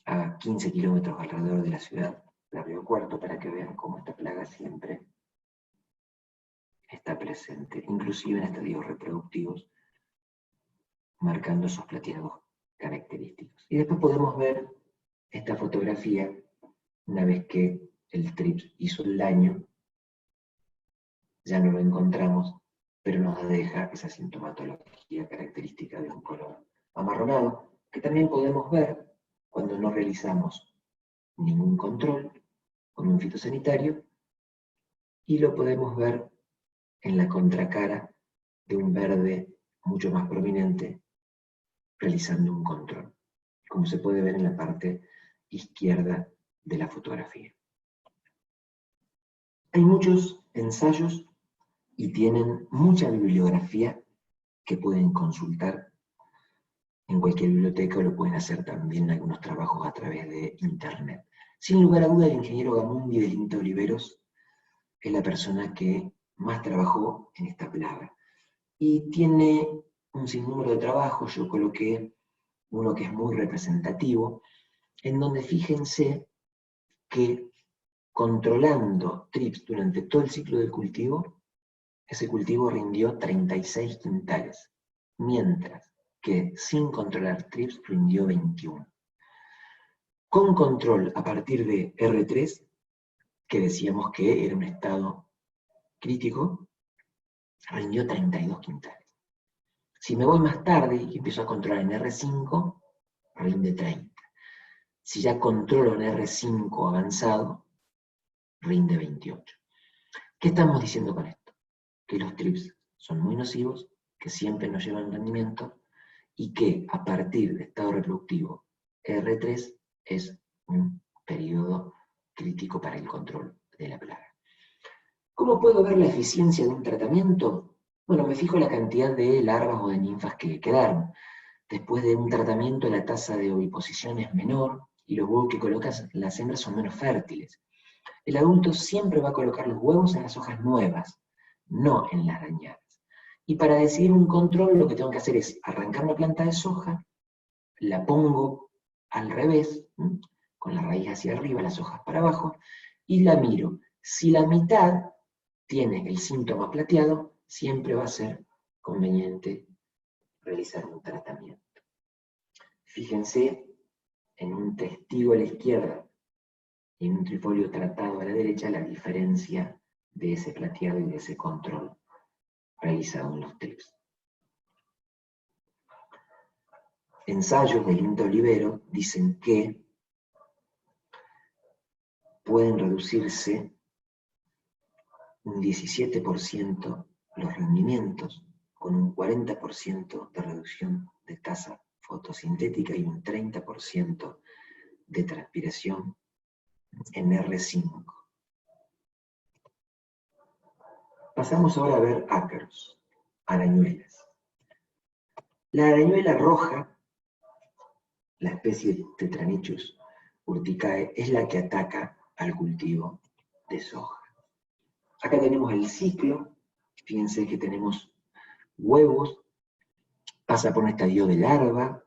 a 15 kilómetros alrededor de la ciudad de Río Cuarto, para que vean cómo esta plaga siempre está presente, inclusive en estadios reproductivos, marcando esos plateados característicos. Y después podemos ver esta fotografía una vez que el trips hizo el daño, ya no lo encontramos, pero nos deja esa sintomatología característica de un color amarronado, que también podemos ver cuando no realizamos ningún control con un fitosanitario, y lo podemos ver en la contracara de un verde mucho más prominente realizando un control, como se puede ver en la parte izquierda de la fotografía. Hay muchos ensayos y tienen mucha bibliografía que pueden consultar en cualquier biblioteca, o lo pueden hacer también algunos trabajos a través de internet. Sin lugar a duda, el ingeniero Gamundi del INTA Oliveros es la persona que más trabajó en esta plaga. Y tiene un sinnúmero de trabajos, yo coloqué uno que es muy representativo, en donde fíjense que controlando trips durante todo el ciclo del cultivo, ese cultivo rindió 36 quintales, mientras que sin controlar trips rindió 21. Con control a partir de R3, que decíamos que era un estado crítico, rindió 32 quintales. Si me voy más tarde y empiezo a controlar en R5, rinde 30. Si ya controlo en R5 avanzado, rinde 28. ¿Qué estamos diciendo con esto? Que los trips son muy nocivos, que siempre nos llevan rendimiento, y que a partir de estado reproductivo R3 es un periodo crítico para el control de la plaga. ¿Cómo puedo ver la eficiencia de un tratamiento? Bueno, me fijo la cantidad de larvas o de ninfas que quedaron. Después de un tratamiento, la tasa de oviposición es menor y los huevos que colocas las hembras son menos fértiles. El adulto siempre va a colocar los huevos en las hojas nuevas, no en las dañadas. Y para decidir un control, lo que tengo que hacer es arrancar una planta de soja, la pongo al revés, con la raíz hacia arriba, las hojas para abajo, y la miro. Si la mitad tiene el síntoma plateado, siempre va a ser conveniente realizar un tratamiento. Fíjense en un testigo a la izquierda y en un trifolio tratado a la derecha la diferencia de ese plateado y de ese control realizado en los trips. ensayos de Linda Olivero dicen que pueden reducirse un 17% los rendimientos, con un 40% de reducción de tasa fotosintética y un 30% de transpiración en R5. Pasamos ahora a ver ácaros, arañuelas. La arañuela roja, la especie Tetranychus urticae, es la que ataca al cultivo de soja. Acá tenemos el ciclo, fíjense que tenemos huevos, pasa por un estadio de larva,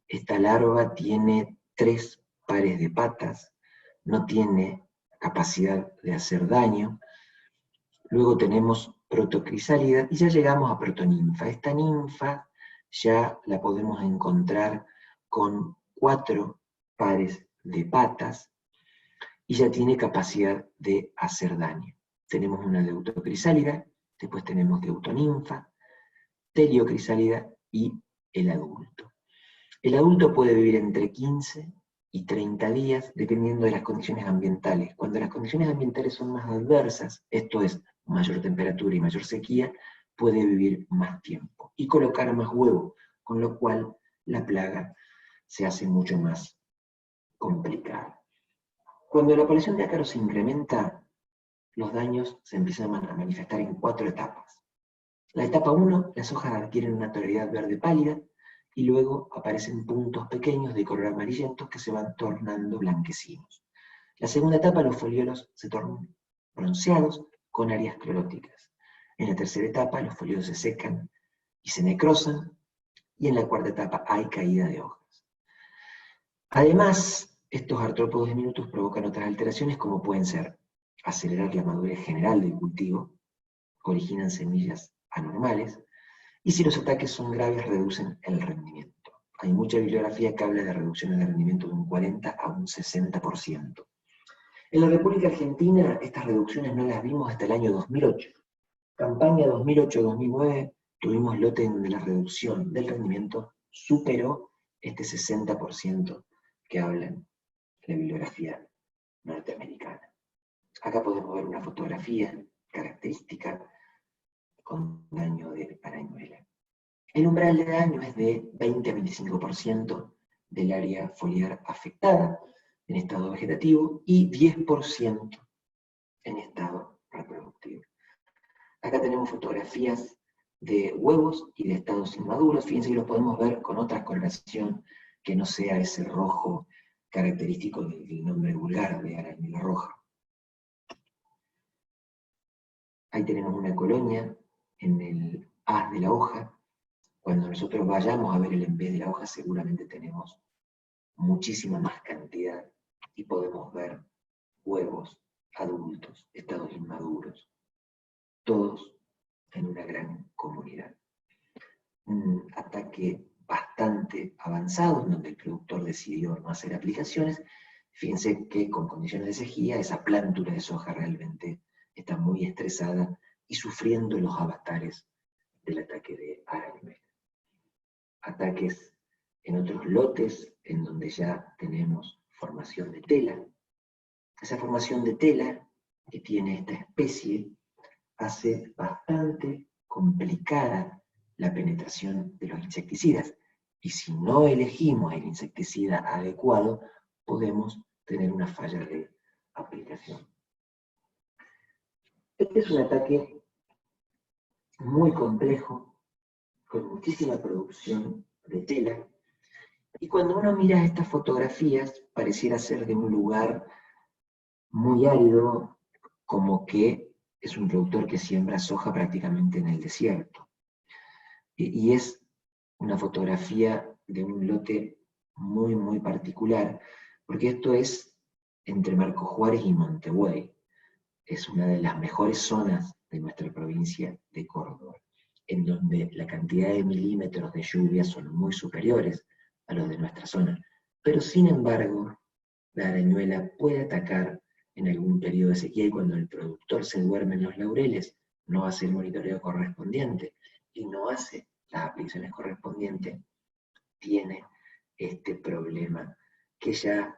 esta larva tiene 3 pares de patas, no tiene capacidad de hacer daño, luego tenemos protocrisálida y ya llegamos a protoninfa. Esta ninfa ya la podemos encontrar con 4 pares de patas y ya tiene capacidad de hacer daño. Tenemos una deutocrisálida, después tenemos deutoninfa, pteriocrisálida y el adulto. El adulto puede vivir entre 15 y 30 días dependiendo de las condiciones ambientales. Cuando las condiciones ambientales son más adversas, esto es mayor temperatura y mayor sequía, puede vivir más tiempo y colocar más huevo, con lo cual la plaga se hace mucho más complicada. Cuando la población de ácaros se incrementa, los daños se empiezan a manifestar en 4 etapas. La etapa 1, las hojas adquieren una tonalidad verde pálida y luego aparecen puntos pequeños de color amarillento que se van tornando blanquecinos. La segunda etapa, los foliolos se tornan bronceados con áreas cloróticas. En la tercera etapa, los foliolos se secan y se necrosan, y en la cuarta etapa hay caída de hojas. Además, estos artrópodos diminutos provocan otras alteraciones como pueden ser acelerar la madurez general del cultivo, originan semillas anormales, y si los ataques son graves reducen el rendimiento. Hay mucha bibliografía que habla de reducciones de rendimiento de un 40 a un 60%. En la República Argentina estas reducciones no las vimos hasta el año 2008. Campaña 2008-2009 tuvimos lote donde la reducción del rendimiento superó este 60% que hablan la bibliografía norteamericana. Acá podemos ver una fotografía característica con daño de arañuela. El umbral de daño es de 20 a 25% del área foliar afectada en estado vegetativo y 10% en estado reproductivo. Acá tenemos fotografías de huevos y de estados inmaduros. Fíjense que los podemos ver con otra coloración que no sea ese rojo característico del nombre vulgar de arañuela roja. Ahí tenemos una colonia en el haz de la hoja. Cuando nosotros vayamos a ver el en vez de la hoja, seguramente tenemos muchísima más cantidad y podemos ver huevos adultos, estados inmaduros, todos en una gran comunidad. Un ataque bastante avanzado, en donde el productor decidió no hacer aplicaciones. Fíjense que con condiciones de sequía, esa plántura de soja realmente está muy estresada y sufriendo los avatares del ataque de arañuela. Ataques en otros lotes, en donde ya tenemos formación de tela. Esa formación de tela que tiene esta especie hace bastante complicada la penetración de los insecticidas. Y si no elegimos el insecticida adecuado, podemos tener una falla de aplicación. Este es un ataque muy complejo, con muchísima producción de tela, y cuando uno mira estas fotografías, pareciera ser de un lugar muy árido, como que es un productor que siembra soja prácticamente en el desierto. Y es una fotografía de un lote muy, muy particular, porque esto es entre Marco Juárez y Montevideo. Es una de las mejores zonas de nuestra provincia de Córdoba, en donde la cantidad de milímetros de lluvia son muy superiores a los de nuestra zona. Pero sin embargo, la arañuela puede atacar en algún periodo de sequía, y cuando el productor se duerme en los laureles, no hace el monitoreo correspondiente y no hace las aplicaciones correspondientes, tiene este problema, que ya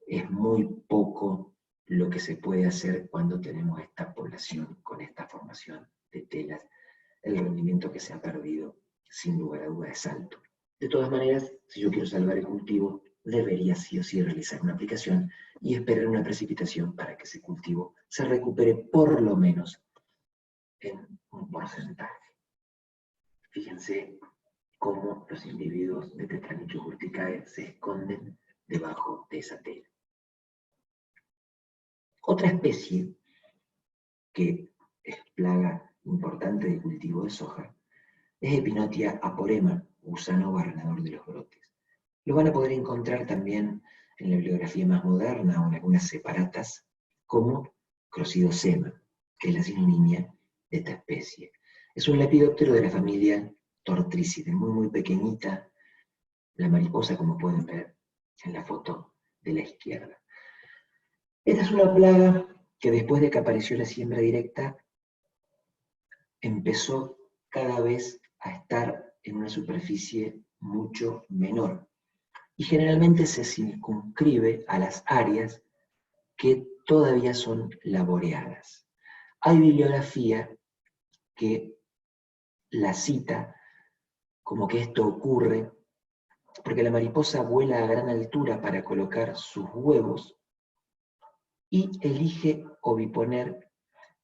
es muy poco lo que se puede hacer cuando tenemos esta población con esta formación de telas. El rendimiento que se ha perdido, sin lugar a duda, es alto. De todas maneras, si yo quiero salvar el cultivo, debería sí o sí realizar una aplicación y esperar una precipitación para que ese cultivo se recupere por lo menos en un porcentaje. Fíjense cómo los individuos de Tetranychus urticae se esconden debajo de esa tela. Otra especie que es plaga importante de cultivo de soja es Epinotia aporema, gusano barrenador de los brotes. Lo van a poder encontrar también en la bibliografía más moderna o en algunas separatas como Crocidosema, que es la sinonimia de esta especie. Es un lepidóptero de la familia Tortricidae, muy pequeñita, la mariposa, como pueden ver en la foto de la izquierda. Esta es una plaga que después de que apareció la siembra directa, empezó cada vez a estar en una superficie mucho menor. Y generalmente se circunscribe a las áreas que todavía son laboreadas. Hay bibliografía que la cita como que esto ocurre porque la mariposa vuela a gran altura para colocar sus huevos y elige oviponer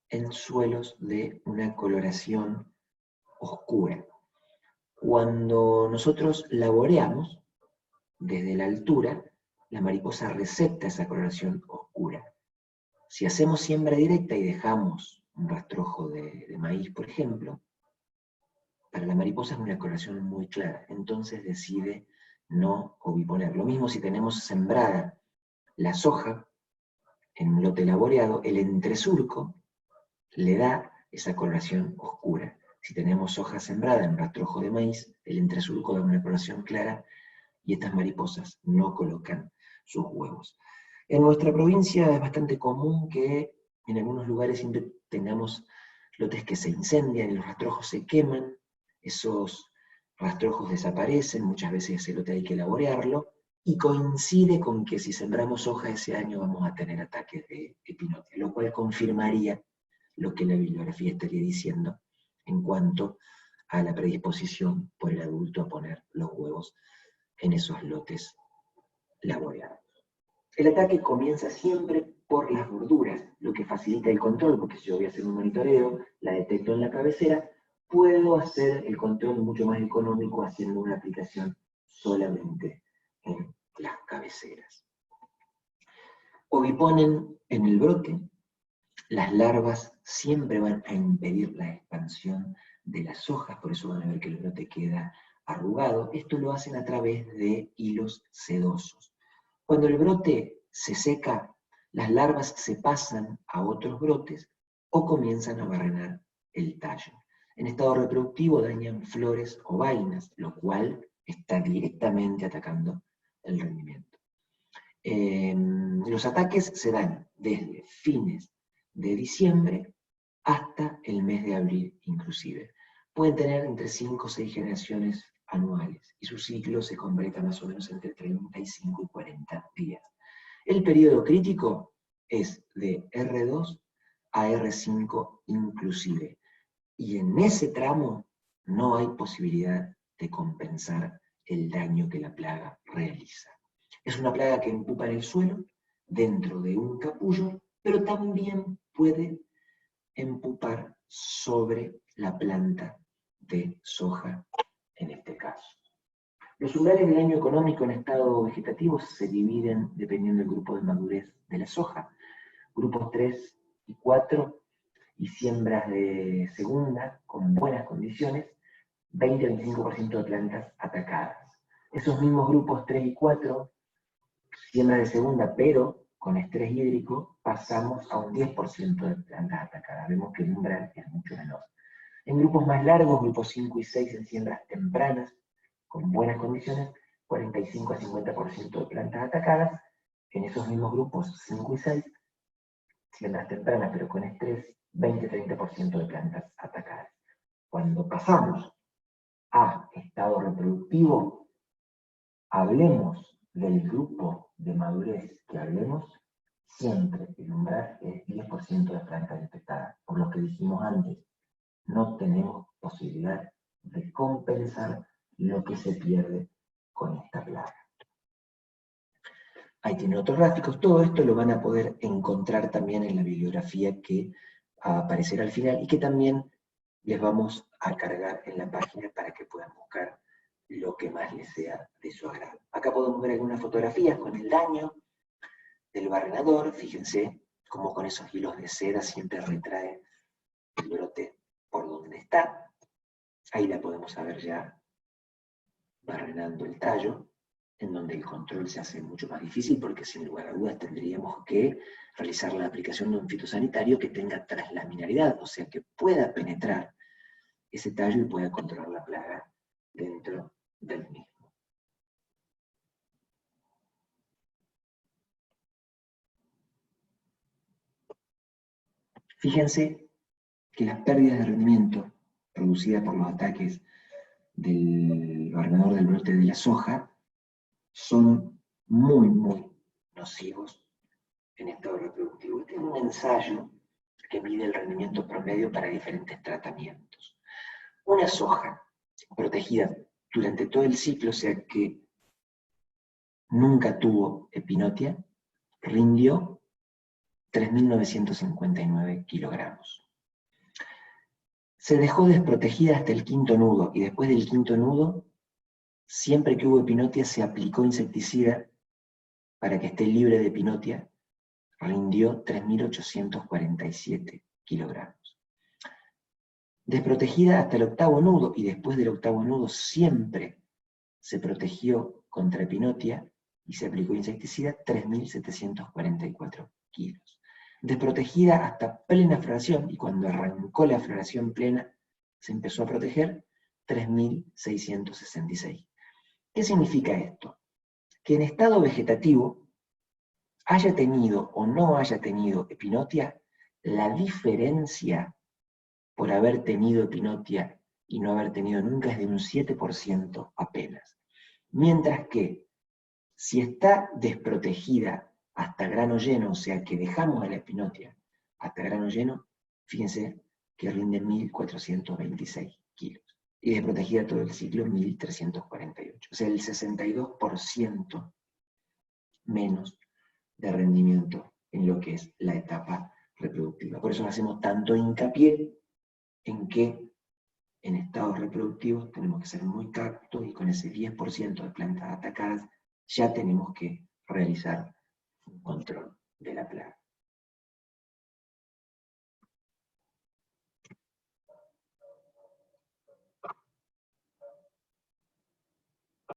en suelos de una coloración oscura. Cuando nosotros laboreamos, desde la altura, la mariposa recepta esa coloración oscura. Si hacemos siembra directa y dejamos un rastrojo de maíz, por ejemplo, para la mariposa es una coloración muy clara, entonces decide no oviponer. Lo mismo si tenemos sembrada la soja en un lote laboreado, el entresurco le da esa coloración oscura. Si tenemos soja sembrada en rastrojo de maíz, el entresurco da una coloración clara y estas mariposas no colocan sus huevos. En nuestra provincia es bastante común que en algunos lugares siempre tengamos lotes que se incendian y los rastrojos se queman, esos rastrojos desaparecen, muchas veces ese lote hay que laborearlo, y coincide con que si sembramos soja ese año vamos a tener ataques de Epinotia, lo cual confirmaría lo que la bibliografía estaría diciendo en cuanto a la predisposición por el adulto a poner los huevos en esos lotes laboreados. El ataque comienza siempre por las borduras, lo que facilita el control, porque si yo voy a hacer un monitoreo, la detecto en la cabecera, puedo hacer el control mucho más económico haciendo una aplicación solamente en las cabeceras. Oviponen en el brote, las larvas siempre van a impedir la expansión de las hojas, por eso van a ver que el brote queda arrugado. Esto lo hacen a través de hilos sedosos. Cuando el brote se seca, las larvas se pasan a otros brotes o comienzan a barrenar el tallo. En estado reproductivo dañan flores o vainas, lo cual está directamente atacando el rendimiento. Los ataques se dan desde fines de diciembre hasta el mes de abril inclusive. Pueden tener entre 5 o 6 generaciones anuales y su ciclo se completa más o menos entre 35 y 40 días. El periodo crítico es de R2 a R5 inclusive, y en ese tramo no hay posibilidad de compensar el daño que la plaga realiza. Es una plaga que empupa en el suelo, dentro de un capullo, pero también puede empupar sobre la planta de soja, en este caso. Los umbrales de daño económico en estado vegetativo se dividen dependiendo del grupo de madurez de la soja. Grupos 3 y 4 y siembras de segunda con buenas condiciones, 20-25% de plantas atacadas. Esos mismos grupos 3 y 4, siembra de segunda, pero con estrés hídrico, pasamos a un 10% de plantas atacadas. Vemos que el umbral es mucho menor. En grupos más largos, grupos 5 y 6 en siembras tempranas, con buenas condiciones, 45 a 50% de plantas atacadas. En esos mismos grupos 5 y 6, siembras tempranas, pero con estrés, 20-30% de plantas atacadas. Cuando pasamos a estado reproductivo, hablemos del grupo de madurez que hablemos, siempre el umbral es 10% de franjas infectadas. Por lo que dijimos antes, no tenemos posibilidad de compensar lo que se pierde con esta plaga. Ahí tienen otros gráficos. Todo esto lo van a poder encontrar también en la bibliografía que va a aparecer al final y que también les vamos a cargar en la página para que puedan buscar lo que más les sea de su agrado. Acá podemos ver algunas fotografías con el daño del barrenador. Fíjense cómo con esos hilos de seda siempre retrae el brote por donde está. Ahí la podemos ver ya barrenando el tallo, en donde el control se hace mucho más difícil porque sin lugar a dudas tendríamos que realizar la aplicación de un fitosanitario que tenga traslaminaridad, o sea que pueda penetrar ese tallo y pueda controlar la plaga dentro del mismo. Fíjense que las pérdidas de rendimiento producidas por los ataques del barrenador del brote de la soja son muy nocivos en estado reproductivo. Este es un ensayo que mide el rendimiento promedio para diferentes tratamientos. Una soja protegida durante todo el ciclo, o sea que nunca tuvo epinotia, rindió 3.959 kilogramos. Se dejó desprotegida hasta el quinto nudo, y después del quinto nudo, siempre que hubo epinotia, se aplicó insecticida para que esté libre de epinotia, rindió 3.847 kilogramos. Desprotegida hasta el octavo nudo, y después del octavo nudo siempre se protegió contra epinotia y se aplicó insecticida, 3.744 kilos. Desprotegida hasta plena floración, y cuando arrancó la floración plena, se empezó a proteger, 3.666. ¿Qué significa esto? Que en estado vegetativo, haya tenido o no haya tenido epinotia, la diferencia por haber tenido epinotia y no haber tenido nunca es de un 7% apenas. Mientras que, si está desprotegida hasta grano lleno, o sea que dejamos a la epinotia hasta grano lleno, fíjense que rinde 1.426 kilos. Y desprotegida todo el ciclo, 1.348. O sea, el 62% menos de rendimiento en lo que es la etapa reproductiva. Por eso hacemos tanto hincapié en que en estados reproductivos tenemos que ser muy cautos, y con ese 10% de plantas atacadas ya tenemos que realizar un control de la plaga.